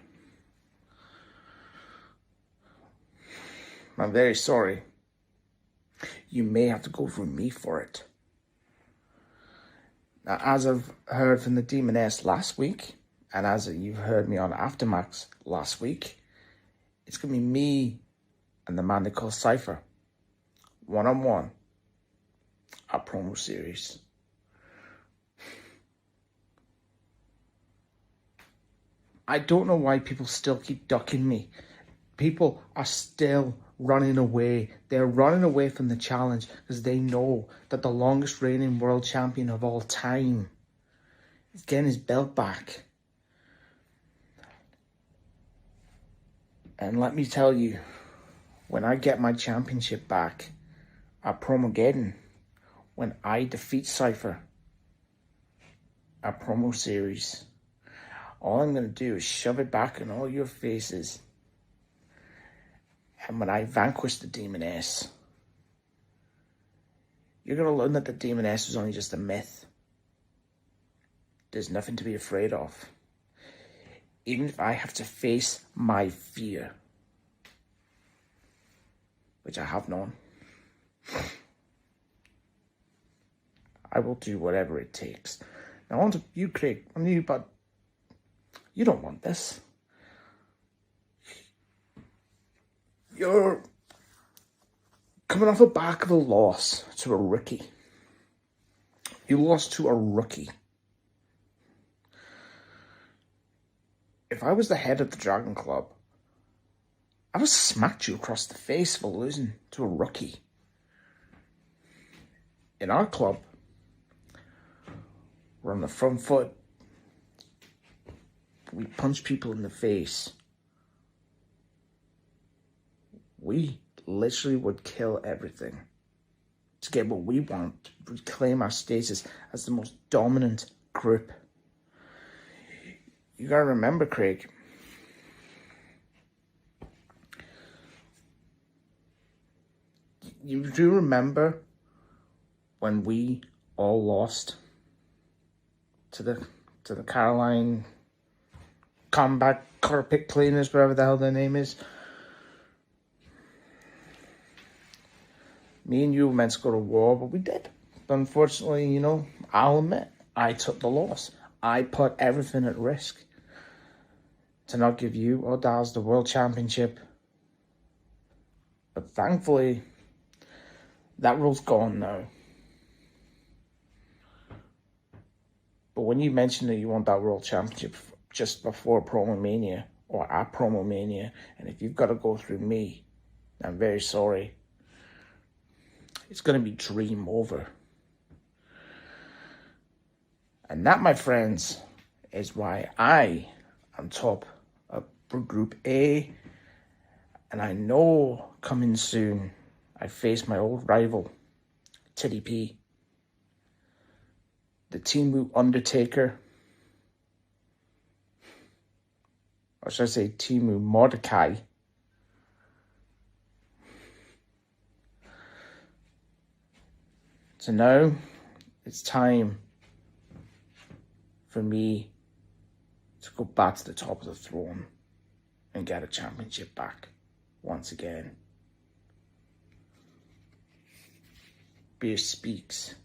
H: I'm very sorry. You may have to go through me for it. Now, as I've heard from the Demoness last week, and as you've heard me on Aftermax last week, it's going to be me and the man they call Cypher, one-on-one, at Promo Series. I don't know why people still keep ducking me. People are still running away. They're running away from the challenge because they know that the longest reigning world champion of all time is getting his belt back. And let me tell you, when I get my championship back at Promogeddon, when I defeat Cypher at Promo Series, all I'm going to do is shove it back in all your faces. And when I vanquish the Demoness, you're going to learn that the Demoness was only just a myth. There's nothing to be afraid of. Even if I have to face my fear, which I have none, I will do whatever it takes. Now on to you, Craig. On you, but you don't want this. You're coming off the back of a loss to a rookie. You lost to a rookie. If I was the head of the Dragon Club, I would have smacked you across the face for losing to a rookie. In our club, we're on the front foot. We punch people in the face. We literally would kill everything to get what we want, reclaim our status as the most dominant group. You gotta remember, Craig, you do remember when we all lost to the Caroline Combat Carpet Cleaners, whatever the hell their name is. Me and you were meant to go to war, but we did. But unfortunately, I'll admit, I took the loss. I put everything at risk to not give you or Daz the World Championship. But thankfully, that rule's gone now. But when you mentioned that you want that World Championship just before Promo Mania, or at Promo Mania, and if you've got to go through me, I'm very sorry. It's going to be dream over. And that, my friends, is why I am top of Group A. And I know coming soon, I face my old rival, Teddy P. The Timu Undertaker. Or should I say Timu Mordecai. So now it's time for me to go back to the top of the throne and get a championship back once again. Beer speaks.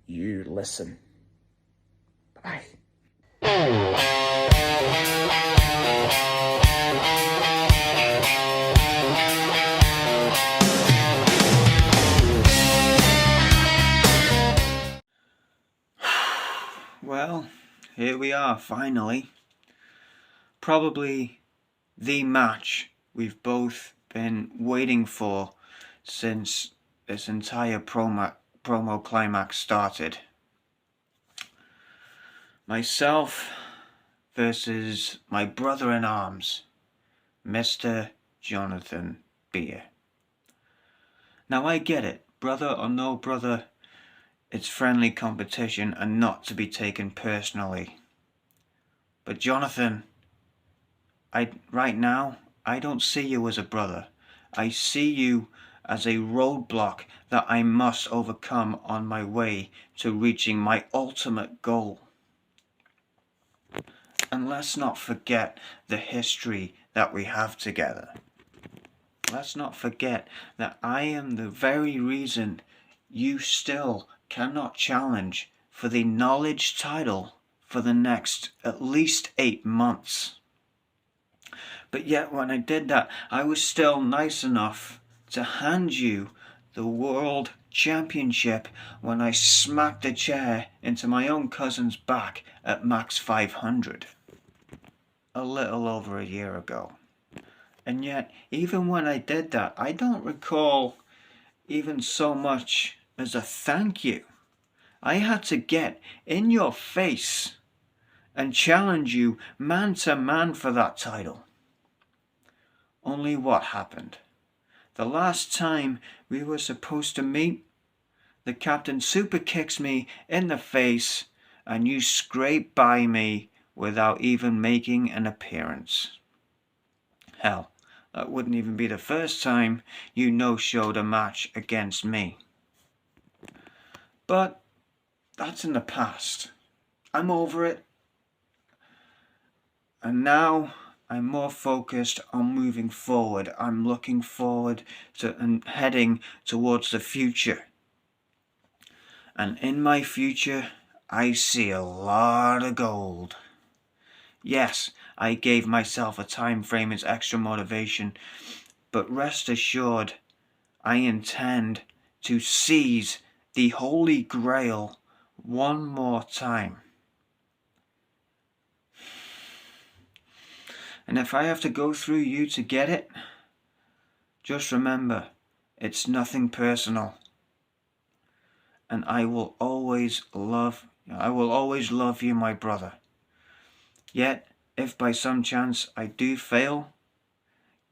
H: You listen. Bye.
I: Well, here we are, finally. Probably the match we've both been waiting for since this entire promo climax started. Myself versus my brother-in-arms, Mr. Jonathan Beer. Now I get it, brother or no brother, it's friendly competition and not to be taken personally. But Jonathan, right now, I don't see you as a brother. I see you as a roadblock that I must overcome on my way to reaching my ultimate goal. And let's not forget the history that we have together. Let's not forget that I am the very reason you still cannot challenge for the knowledge title for the next at least 8 months. But yet when I did that, I was still nice enough to hand you the World Championship when I smacked a chair into my own cousin's back at Max 500. A little over a year ago. And yet, even when I did that, I don't recall even so much as a thank you. I had to get in your face and challenge you man to man for that title. Only what happened? The last time we were supposed to meet, the captain super kicks me in the face and you scrape by me without even making an appearance. Hell, that wouldn't even be the first time you no-showed a match against me. But that's in the past. I'm over it. And now I'm more focused on moving forward. I'm looking forward to and heading towards the future. And in my future, I see a lot of gold. Yes, I gave myself a time frame as extra motivation, but rest assured, I intend to seize the Holy Grail one more time. And if I have to go through you to get it, just remember, it's nothing personal. And I will always love you, my brother. Yet, if by some chance I do fail,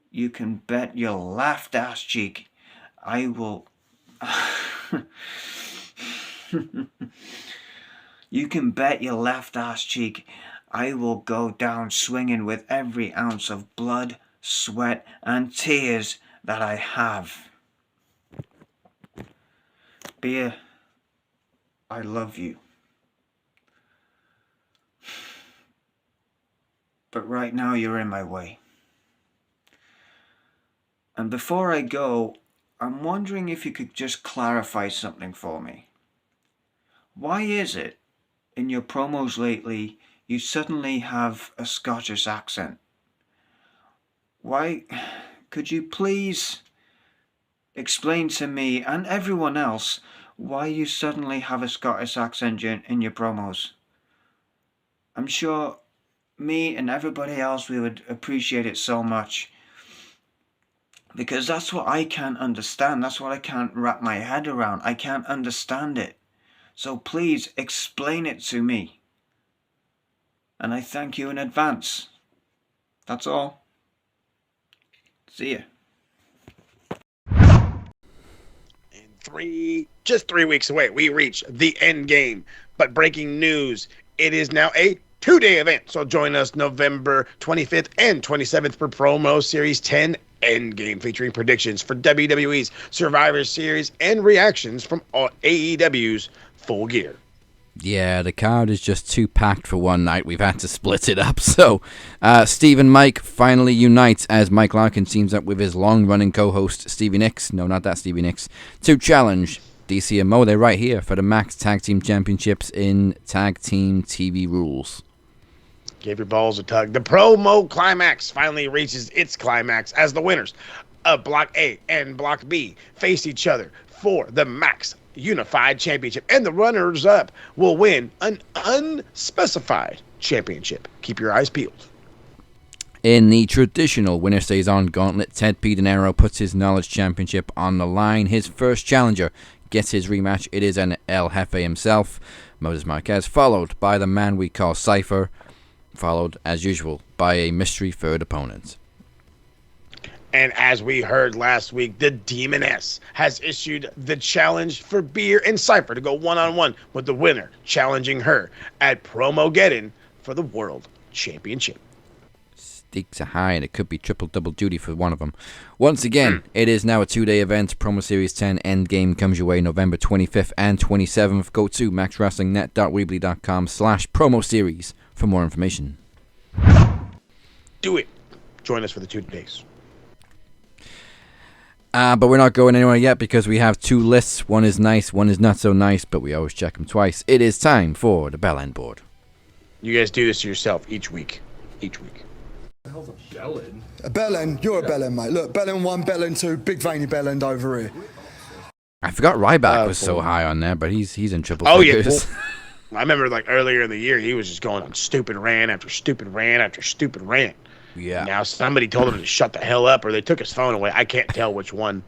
I: you can bet your laughed ass cheek I will... You can bet your left ass cheek I will go down swinging with every ounce of blood, sweat, and tears that I have. Beer, I love you. But right now you're in my way. And before I go, I'm wondering if you could just clarify something for me. Why is it, in your promos lately, you suddenly have a Scottish accent? Why, could you please explain to me and everyone else why you suddenly have a Scottish accent in your promos? I'm sure me and everybody else, we would appreciate it so much. Because that's what I can't understand. That's what I can't wrap my head around. I can't understand it. So please explain it to me. And I thank you in advance. That's all. See ya.
C: Just 3 weeks away, we reach the end game. But breaking news, it is now a 2-day event. So join us November 25th and 27th for Promo Series 10 Endgame, featuring predictions for WWE's Survivor Series and reactions from all AEW's Full Gear.
A: Yeah, the card is just too packed for one night. We've had to split it up. So, Steve and Mike finally unite as Mike Larkin teams up with his long-running co-host Stevie Nicks, no, not that Stevie Nicks, to challenge DC and Mo. They're right here for the Max Tag Team Championships in Tag Team TV Rules.
C: Give your balls a tug. The promo climax finally reaches its climax as the winners of Block A and Block B face each other for the Max Unified Championship. And the runners-up will win an unspecified championship. Keep your eyes peeled.
A: In the traditional winner stays on gauntlet, Ted P. De Niro puts his Knowledge Championship on the line. His first challenger gets his rematch. It is an El Jefe himself, Moses Marquez, followed by the man we call Cypher, followed, as usual, by a mystery third opponent.
C: And as we heard last week, the Demoness has issued the challenge for Beer and Cypher to go one-on-one with the winner, challenging her at Promo-Geddon for the World Championship.
A: Stakes are high, and it could be triple-double duty for one of them. Once again, it is now a 2-day event. Promo Series 10 Endgame comes your way November 25th and 27th. Go to maxwrestlingnet.weebly.com/promo series for more information.
C: Do it. Join us for the 2 days.
A: But we're not going anywhere yet because we have 2 lists. One is nice, one is not so nice, but we always check them twice. It is time for the Bell End Board.
C: You guys do this to yourself each week. Each week.
F: What the hell's a bellend?
J: A bellend? You're a bellend, mate. Look, bellend 1, bellend 2, big veiny bellend over here.
A: I forgot Ryback was so high on there, but he's in triple
C: Yeah.
A: figures.
C: Well, I remember like earlier in the year, he was just going on stupid rant after stupid rant after stupid rant.
A: Yeah.
C: Now somebody told him to shut the hell up, or they took his phone away. I can't tell which one.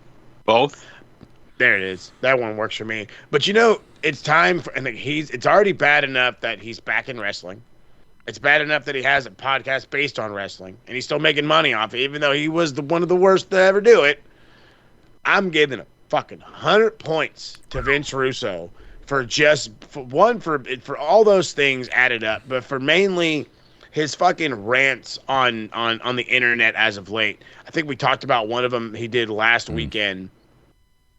B: Both?
C: There it is. That one works for me. But you know, it's time for, and it's already bad enough that he's back in wrestling. It's bad enough that he has a podcast based on wrestling, and he's still making money off it, even though he was one of the worst to ever do it. I'm giving a fucking 100 points to Vince Russo for all those things added up, but for mainly his fucking rants on the internet as of late. I think we talked about one of them he did last weekend,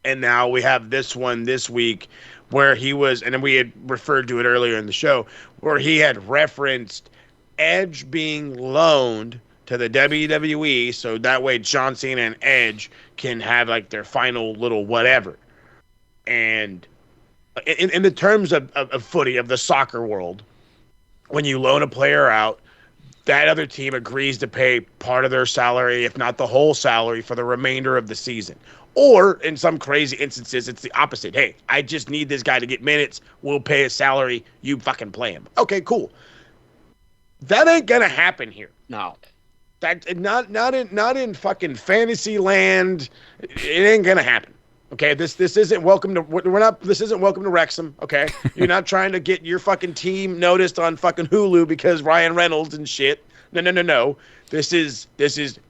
C: and now we have this one this week where he was, and then we had referred to it earlier in the show, where he had referenced Edge being loaned to the WWE so that way John Cena and Edge can have like their final little whatever. And in the terms of footy, of the soccer world, when you loan a player out, that other team agrees to pay part of their salary, if not the whole salary, for the remainder of the season. Or in some crazy instances, it's the opposite. Hey, I just need this guy to get minutes. We'll pay his salary. You fucking play him. Okay, cool. That ain't gonna happen here.
B: No.
C: That not in fucking fantasy land. It ain't gonna happen. Okay, this isn't welcome to this isn't welcome to Wrexham. Okay, you're not trying to get your fucking team noticed on fucking Hulu because Ryan Reynolds and shit. No. This is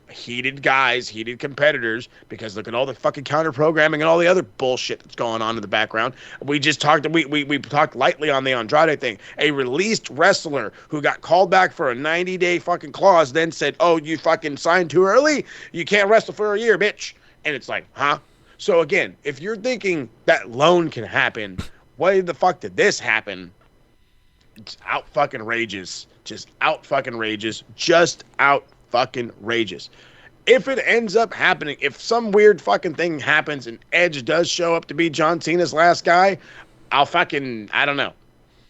C: heated guys, heated competitors, because look at all the fucking counter programming and all the other bullshit that's going on in the background. We talked lightly on the Andrade thing. A released wrestler who got called back for a 90-day fucking clause then said, "Oh, you fucking signed too early? You can't wrestle for a year, bitch." And it's like, huh? So again, if you're thinking that loan can happen, why the fuck did this happen? It's out fucking rages. Just out fucking rages. Just out fucking rages. If it ends up happening, if some weird fucking thing happens and Edge does show up to be John Cena's last guy, I don't know.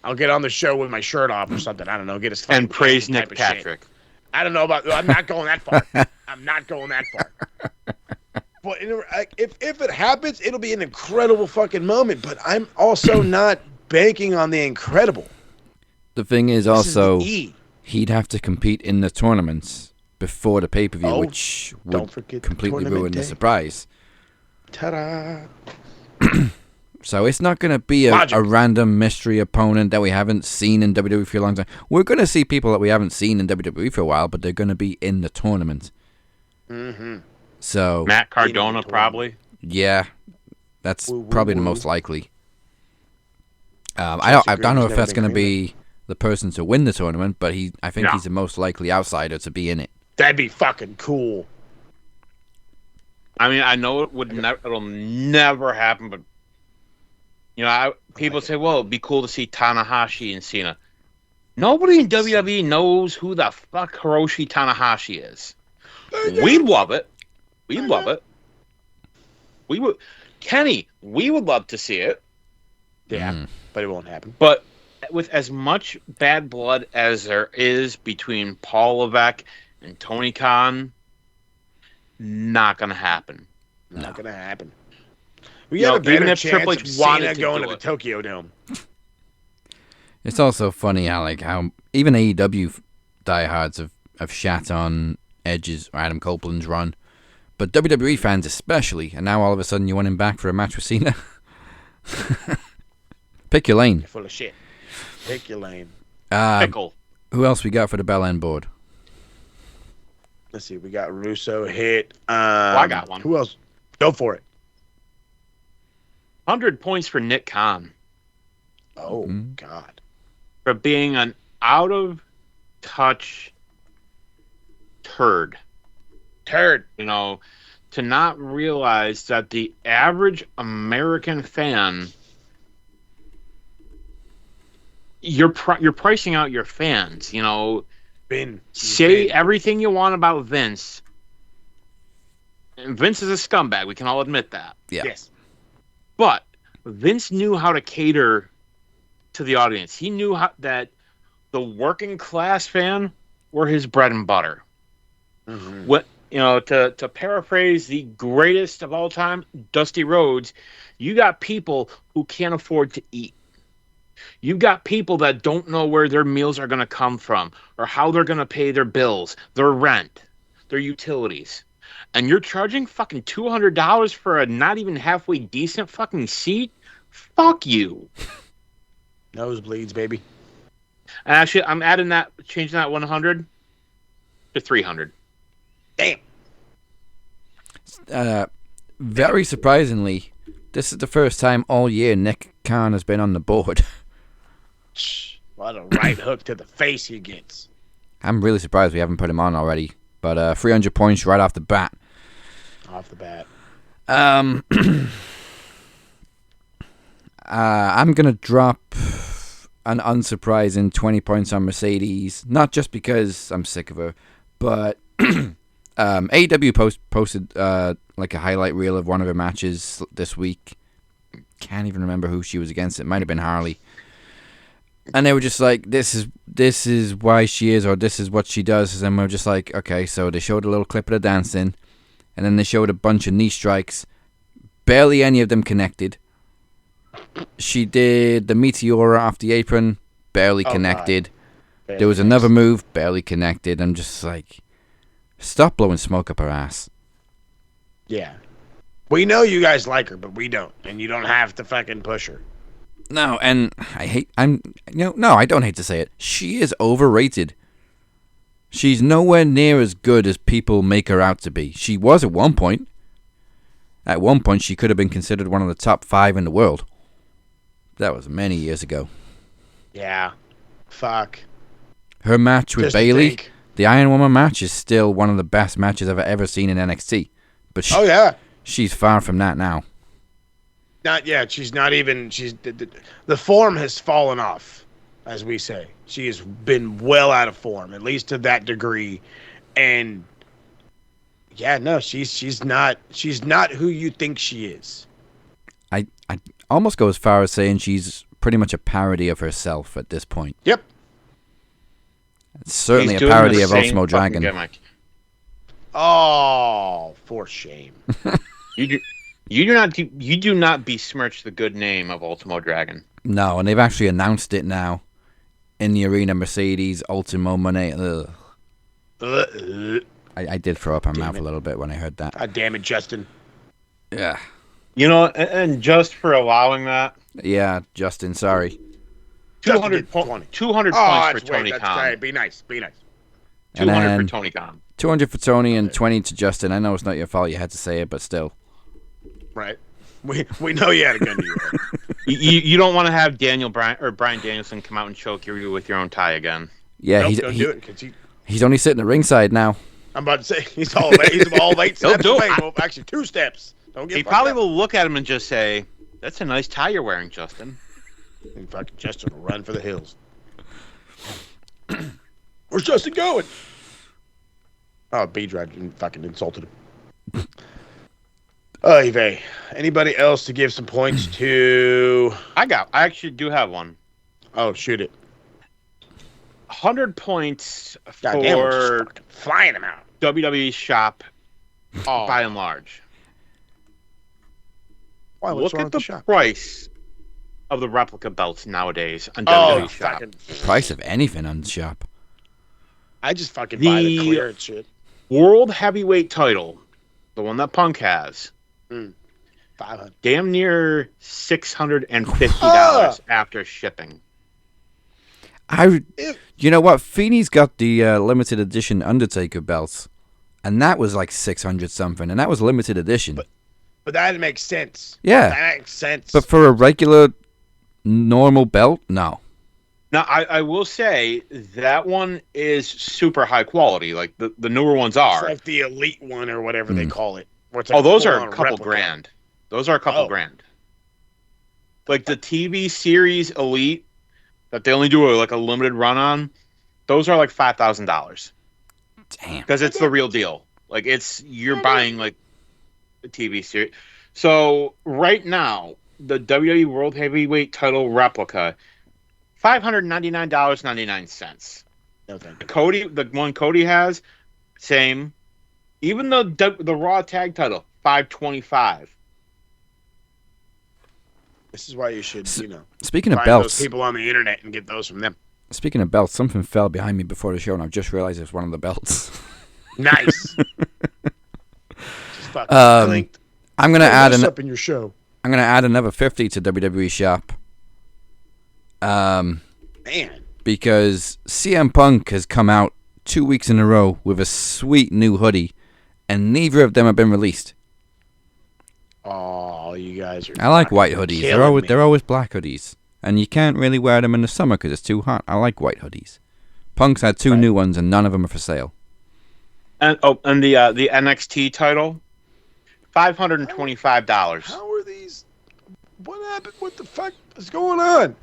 C: I'll get on the show with my shirt off or something. I don't know. Get his fucking
B: and praise Nick
C: shit.
B: Patrick.
C: I don't know about. I'm not going that far. I'm not going that far. But if it happens, it'll be an incredible fucking moment. But I'm also not banking on the incredible.
A: The thing is also, he'd have to compete in the tournaments before the pay-per-view, which would completely ruin the surprise.
C: Ta-da!
A: So it's not going to be a random mystery opponent that we haven't seen in WWE for a long time. We're going to see people that we haven't seen in WWE for a while, but they're going to be in the tournament.
C: Mm-hmm.
A: So
B: Matt Cardona, probably.
A: Yeah, that's probably the most likely. I don't know if that's going to be the person to win the tournament, but I think he's the most likely outsider to be in it.
C: That'd be fucking cool.
B: I mean, I know it'll never happen, but people say, "Well, it'd be cool to see Tanahashi and Cena." Nobody in WWE knows who the fuck Hiroshi Tanahashi is. We'd love it. We'd love it. We would, Kenny. We would love to see it.
C: Yeah, but it won't happen.
B: But with as much bad blood as there is between Paul Levesque and Tony Khan, not gonna happen.
C: Not gonna happen. We have a better chance of Cena going to the Tokyo Dome.
A: It's also funny, Alec, how even AEW diehards have shat on Edge's or Adam Copeland's run, but WWE fans especially, and now all of a sudden you want him back for a match with Cena? Pick your lane.
C: You're full of shit. Pick your lane.
B: Pickle.
A: Who else we got for the Bell End board?
C: Let's see. We got Russo hit.
B: I got one.
C: Who else? Go for it.
B: 100 points for Nick Khan.
C: Oh, God.
B: For being an out-of-touch turd. To not realize that the average American fan, you're pricing out your fans. Say everything you want about Vince. And Vince is a scumbag. We can all admit that.
A: Yeah.
C: Yes.
B: But Vince knew how to cater to the audience. He knew that the working class fan were his bread and butter.
C: Mm-hmm.
B: To paraphrase the greatest of all time, Dusty Rhodes, you got people who can't afford to eat. You got people that don't know where their meals are going to come from or how they're going to pay their bills, their rent, their utilities. And you're charging fucking $200 for a not even halfway decent fucking seat? Fuck you.
C: Nosebleeds, baby.
B: And actually, I'm changing that 100 to 300.
C: Damn.
A: Very surprisingly, this is the first time all year Nick Khan has been on the board.
C: What a right hook to the face he gets.
A: I'm really surprised we haven't put him on already. But 300 points right off the bat.
C: Off the bat.
A: I'm going to drop an unsurprising 20 points on Mercedes. Not just because I'm sick of her, but AEW posted like a highlight reel of one of her matches this week. Can't even remember who she was against. It might have been Harley. And they were just like, this is why she is, or this is what she does. And we're just like, okay, so they showed a little clip of the dancing, and then they showed a bunch of knee strikes, barely any of them connected. She did the Meteora off the apron, barely connected. There was another move, barely connected. I'm just like, stop blowing smoke up her ass.
C: Yeah. We know you guys like her, but we don't. And you don't have to fucking push her.
A: No, and I don't hate to say it. She is overrated. She's nowhere near as good as people make her out to be. She was at one point. At one point, she could have been considered one of the top 5 in the world. That was many years ago.
C: Yeah. Fuck.
A: Her match with Bayley, the Iron Woman match, is still one of the best matches I've ever seen in NXT. But she's far from that now.
C: Not yet. She's not even. The form has fallen off, as we say. She has been well out of form, at least to that degree. And yeah, no, she's not who you think she is.
A: I almost go as far as saying she's pretty much a parody of herself at this point.
C: Yep.
A: It's certainly a parody of Ultimo Dragon.
C: Oh, for shame.
B: You do not besmirch the good name of Ultimo Dragon.
A: No, and they've actually announced it now in the arena. Mercedes Ultimo Money. I did throw up my mouth a little bit when I heard that.
C: God damn it, Justin.
A: Yeah.
B: You know, and just for allowing that.
A: Yeah, Justin, sorry.
B: 200 points for Tony Khan.
C: Right. Be nice.
B: 200 for Tony Khan.
A: 200 for Tony and 20 to Justin. I know it's not your fault you had to say it, but still.
C: Right. We know you had a gun to your head.
B: You don't want to have Bryan Danielson come out and choke you with your own tie again.
A: Yeah,
C: nope, don't do it,
A: he's only sitting at ringside now.
C: I'm about to say he's all 8 steps away. Well, actually 2 steps. Don't get.
B: He probably will look at him and just say, "That's a nice tie you're wearing, Justin."
C: And fucking Justin will run for the hills. Where's Justin going? Oh, B-Drive fucking insulted him. Oy vey. Anybody else to give some points to?
B: I actually do have one.
C: Oh, shoot it.
B: 100 points
C: Goddamn,
B: for
C: flying them out.
B: WWE shop by and large.
C: Why,
B: Look at the
C: shop?
B: price of the replica belts nowadays on WWE shop.
A: Price of anything on the shop.
C: I just fucking buy the clearance shit.
B: World Heavyweight title, the one that Punk has,
C: $500.
B: damn near $650 after shipping.
A: You know what? Feeney's got the limited edition Undertaker belts, and that was like 600 something, and that was limited edition.
C: But that makes sense.
A: Yeah,
C: that makes sense.
A: But for a regular, normal belt, no.
B: Now, I will say that one is super high quality. Like the newer ones are.
C: It's like the elite one or whatever they call it.
B: Those are a couple grand. Those are a couple grand. Like the TV series Elite that they only do a limited run on, those are like $5,000.
A: Damn.
B: Because it's the real deal. Like you're buying like a TV series. So right now, the WWE World Heavyweight title replica, $599.99.
C: No thank you.
B: Cody, the one Cody has, same. Even the Raw Tag title, $525.
C: This is why you should,
A: Speaking of
C: find
A: belts,
C: those people on the internet and get those from them.
A: Speaking of belts, something fell behind me before the show, and I've just realized it's one of the belts.
C: Nice. I'm
A: gonna add
C: up in your show.
A: I'm gonna add another 50 to WWE Shop.
C: Man.
A: Because CM Punk has come out 2 weeks in a row with a sweet new hoodie, and neither of them have been released.
C: Oh, you guys are.
A: I like white hoodies. They're always black hoodies, and you can't really wear them in the summer because it's too hot. I like white hoodies. Punk's had 2 new ones, and none of them are for sale.
B: And the NXT title, $525.
C: How are these? What happened? What the fuck is going on?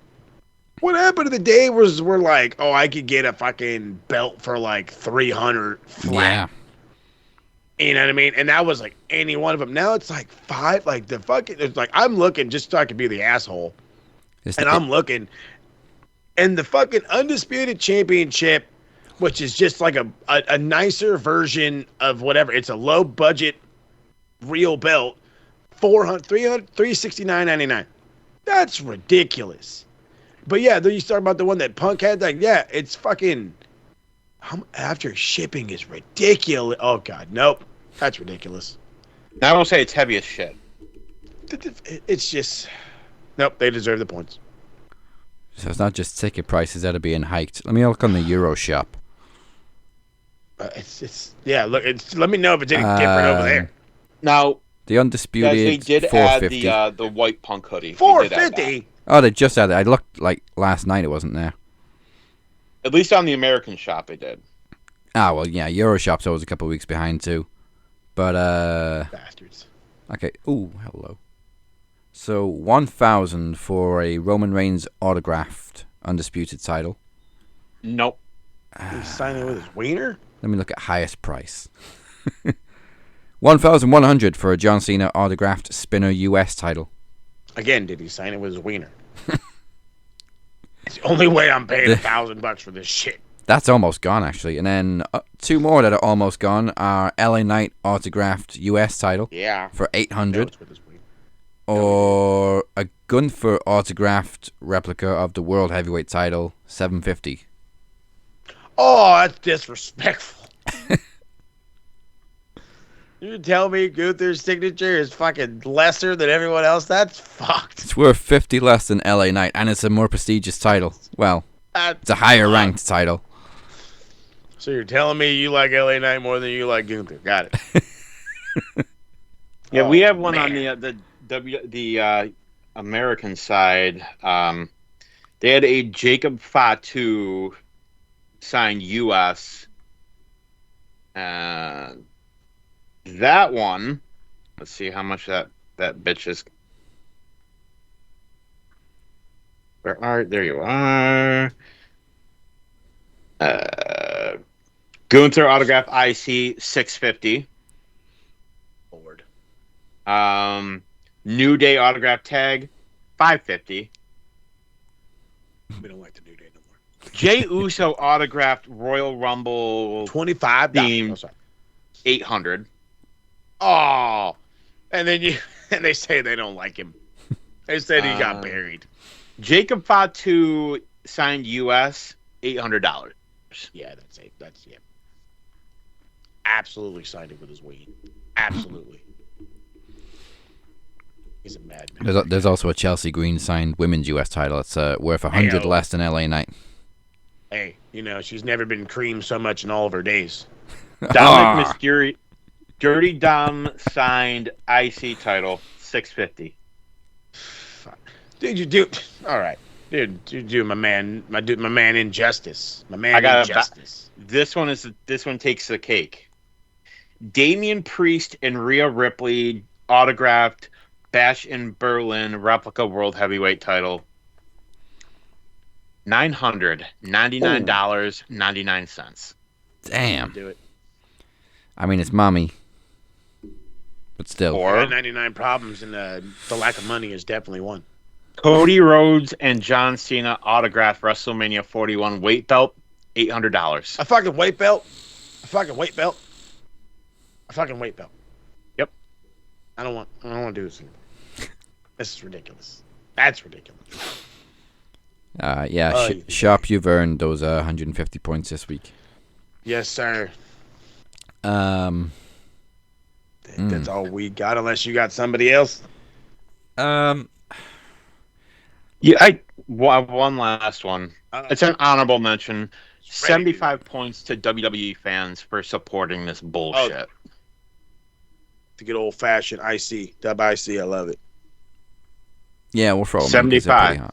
C: What happened to the day we're like, oh, I could get a fucking belt for like $300 flat.
A: Yeah.
C: You know what I mean? And that was like any one of them. Now it's like 5. Like the fucking. It's like I'm looking just so I can be the asshole. I'm looking, and the fucking Undisputed Championship, which is just like a nicer version of whatever. It's a low budget, real belt, $369.99. That's ridiculous. But yeah, then you start about the one that Punk had. Like, yeah, it's fucking. After shipping is ridiculous. Oh God, nope, that's ridiculous.
B: I will say it's heavy as shit.
C: It's just, nope. They deserve the points.
A: So it's not just ticket prices that are being hiked. Let me look on the Euro shop.
C: Yeah. Look, let me know if it's any different over there.
B: Now
A: the undisputed.
B: They did add the white Punk hoodie.
C: $450.
A: Oh, they just added. I looked like last night. It wasn't there.
B: At least on the American shop, they did.
A: Ah, well, yeah. Euroshop's always a couple of weeks behind too. But
C: bastards.
A: Okay. Ooh, hello. So 1,000 for a Roman Reigns autographed undisputed title.
B: Nope.
C: He's signing with his wiener.
A: Let me look at highest price. 1,100 for a John Cena autographed Spinner US title.
C: Again, did he sign it with his wiener? It's the only way I'm paying $1,000 for this shit.
A: That's almost gone, actually. And then two more that are almost gone are LA Knight autographed US title.
C: Yeah.
A: For 800. Or a Gunther autographed replica of the World Heavyweight title, 750.
C: Oh, that's disrespectful. You tell me Gunther's signature is fucking lesser than everyone else? That's fucked.
A: It's worth 50 less than LA Knight, and it's a more prestigious title. Well, it's a higher ranked title.
C: So you're telling me you like LA Knight more than you like Gunther? Got it.
B: Yeah, we have one on the American side. They had a Jacob Fatu signed US. That one, let's see how much that bitch is. There you are. Gunther autograph IC 650.
C: Lord.
B: New Day autograph tag 550.
C: We don't like the New Day no more.
B: Jey Uso autographed Royal Rumble
C: $25
B: themed 800.
C: Oh, and then they say they don't like him. They said he got buried.
B: Jacob Fatu signed US $800.
C: Yeah, that's yeah. Absolutely signed it with his weed. Absolutely. He's a madman.
A: There's also a Chelsea Green signed women's US title. It's worth 100 less than LA Knight.
C: Hey, she's never been creamed so much in all of her days.
B: Dominic Mysterio. Dirty Dom signed IC title 650.
C: Dude, you do all right, dude. You do my man injustice. My man injustice.
B: This one takes the cake. Damian Priest and Rhea Ripley autographed Bash in Berlin replica World Heavyweight title. $999.99.
A: Damn.
C: Do it.
A: I mean, it's mommy. But still.
C: 99 problems, and the lack of money is definitely one.
B: Cody Rhodes and John Cena autographed WrestleMania 41 weight belt, $800.
C: A fucking weight belt? A fucking weight belt?
B: Yep.
C: I don't want to do this anymore. This is ridiculous. That's ridiculous.
A: Sharp, you've earned those 150 points this week.
C: Yes, sir. That's all we got, unless you got somebody else.
B: One last one. It's an honorable mention. 75 points to WWE fans for supporting this bullshit.
C: To get old fashioned IC, dub IC, I love it.
A: Yeah, we'll throw them
B: 75.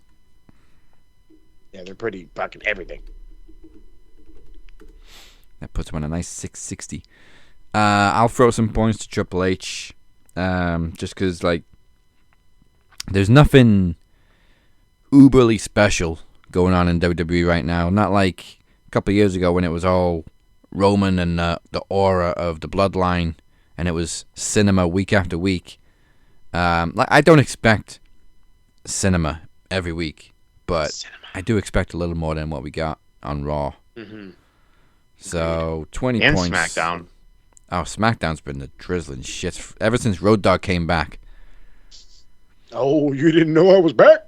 C: Yeah, they're pretty fucking everything.
A: That puts them on a nice 660. I'll throw some points to Triple H, just because there's nothing uberly special going on in WWE right now. Not like a couple of years ago when it was all Roman and the aura of the bloodline, and it was cinema week after week. I don't expect cinema every week, but I do expect a little more than what we got on Raw.
C: Mm-hmm.
A: So 20
B: and
A: points.
B: SmackDown.
A: Oh, SmackDown's been the drizzling shit ever since Road Dogg came back.
C: Oh, you didn't know I was back?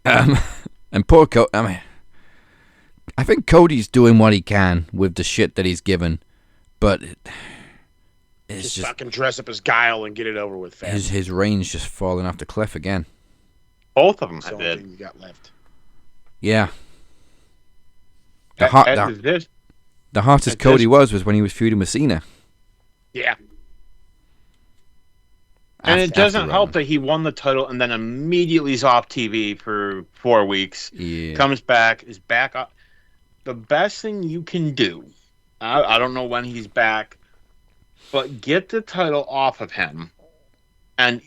A: And poor Cody. I mean, I think Cody's doing what he can with the shit that he's given, but it's just
C: fucking dress up as Guile and get it over with fast.
A: His range just falling off the cliff again.
B: Both of them
C: That's the only thing you got left.
A: Yeah.
B: The
A: hottest Cody was when he was feuding with Cena.
C: Yeah.
B: And it doesn't help that he won the title and then immediately is off TV for 4 weeks.
A: Yeah.
B: Comes back, is back up. The best thing you can do, I don't know when he's back, but get the title off of him. And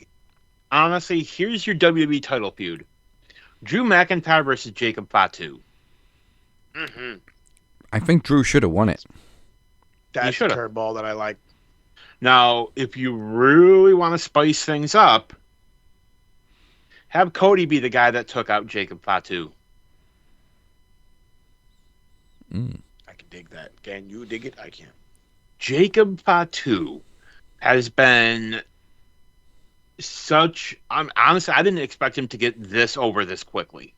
B: honestly, here's your WWE title feud. Drew McIntyre versus Jacob Fatu.
C: Mm-hmm.
A: I think Drew should have won it.
C: That's a curveball that I like.
B: Now, if you really want to spice things up, have Cody be the guy that took out Jacob Fatu.
C: I can dig that. Can you dig it? I can.
B: Jacob Fatu has been such... honestly, I didn't expect him to get this over this quickly.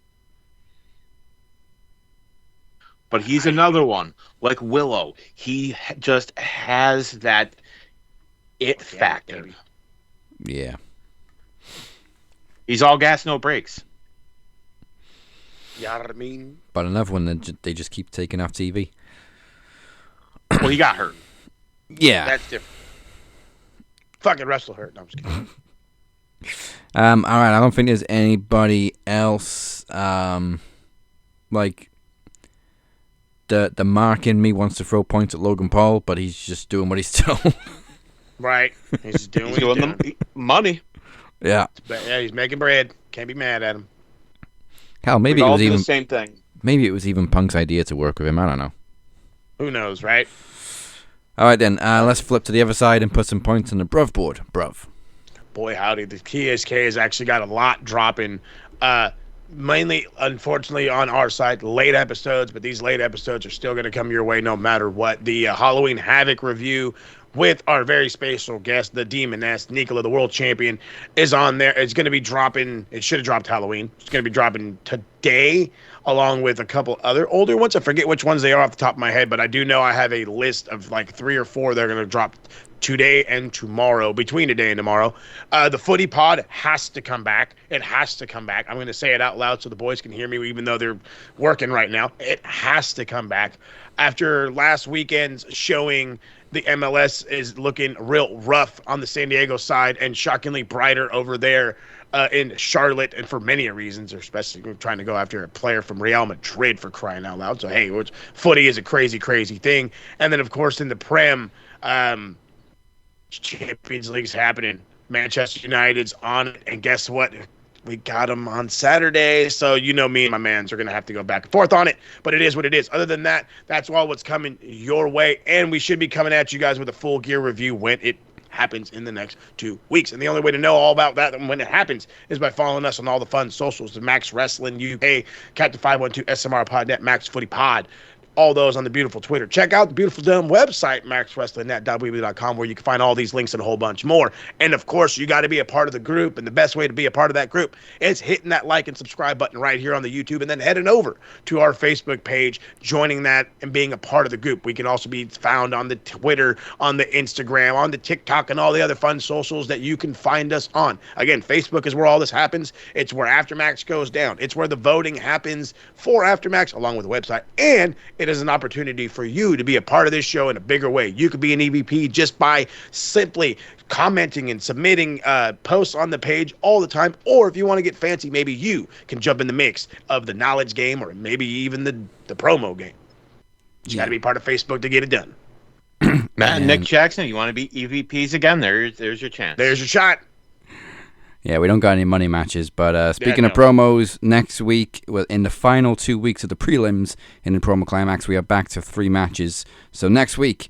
B: But he's another one. Like Willow. He just has that it factor.
A: Yeah.
B: He's all gas, no brakes.
C: You know what I mean?
A: But another one that they just keep taking off TV.
B: Well, he got hurt.
A: Yeah.
C: That's different. Fucking wrestle hurt. No, I'm just kidding.
A: All right. I don't think there's anybody else. Like the mark in me wants to throw points at Logan Paul, but he's just doing what he's told.
C: Right. He's doing
B: the money.
A: Yeah.
C: Yeah, he's making bread. Can't be mad at him.
A: Hell, maybe it was even
B: the same thing.
A: Maybe it was even Punk's idea to work with him. I don't know.
C: Who knows, right?
A: All right, then. Let's flip to the other side and put some points on the bruv board. Bruv.
C: Boy, howdy. The KSK has actually got a lot dropping. Mainly, unfortunately, on our side, late episodes, but these late episodes are still going to come your way no matter what. The Halloween Havoc review with our very special guest, the Demoness, Nicola, the world champion, is on there. It's going to be dropping. It should have dropped Halloween. It's going to be dropping today, along with a couple other older ones. I forget which ones they are off the top of my head, but I do know I have a list of like 3 or 4 that are going to drop today and tomorrow, between today and tomorrow. The Footy Pod has to come back. It has to come back. I'm going to say it out loud so the boys can hear me, even though they're working right now. It has to come back. After last weekend's showing, the MLS is looking real rough on the San Diego side and shockingly brighter over there in Charlotte, and for many reasons, especially trying to go after a player from Real Madrid, for crying out loud. So, hey, footy is a crazy, crazy thing. And then, of course, in the Prem, Champions League's happening. Manchester United's on it, and guess what? We got them on Saturday, so you know me and my mans are going to have to go back and forth on it, but it is what it is. Other than that, that's all what's coming your way, and we should be coming at you guys with a full gear review when it happens in the next 2 weeks. And the only way to know all about that and when it happens is by following us on all the fun socials, the Max Wrestling UK, Captain 512, SMR Podnet, Max Footy Pod, all those on the beautiful Twitter. Check out the beautiful dumb website, maxwrestlingnet.weebly.com, where you can find all these links and a whole bunch more. And, of course, you got to be a part of the group, and the best way to be a part of that group is hitting that like and subscribe button right here on the YouTube, and then heading over to our Facebook page, joining that, and being a part of the group. We can also be found on the Twitter, on the Instagram, on the TikTok, and all the other fun socials that you can find us on. Again, Facebook is where all this happens. It's where Aftermax goes down. It's where the voting happens for Aftermax, along with the website, and it is an opportunity for you to be a part of this show in a bigger way. You could be an EVP just by simply commenting and submitting posts on the page all the time, or if you want to get fancy, maybe you can jump in the mix of the knowledge game, or maybe even the promo game. You got to be part of Facebook to get it done.
B: Matt and Nick Jackson, you want to be EVPs again? There's your chance.
C: There's your shot.
A: Yeah, we don't got any money matches, but speaking of promos, next week, in the final 2 weeks of the prelims in the promo climax, we are back to 3 matches. So next week,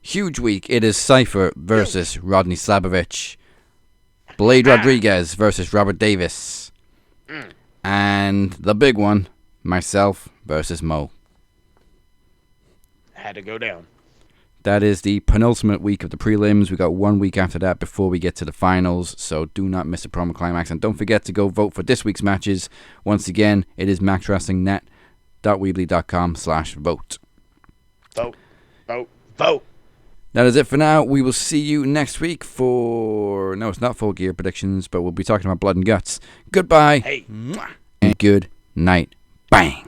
A: huge week, it is Cypher versus Rodney Slabovich, Blade Rodriguez versus Robert Davis, and the big one, myself versus Mo.
C: Had to go down.
A: That is the penultimate week of the prelims. We got 1 week after that before we get to the finals, so do not miss the promo climax. And don't forget to go vote for this week's matches. Once again, it is maxwrestlingnet.weebly.com/vote.
C: Vote, vote, vote.
A: That is it for now. We will see you next week for... No, it's not Full Gear predictions, but we'll be talking about Blood and Guts. Goodbye.
C: Hey.
A: And good night. Bang.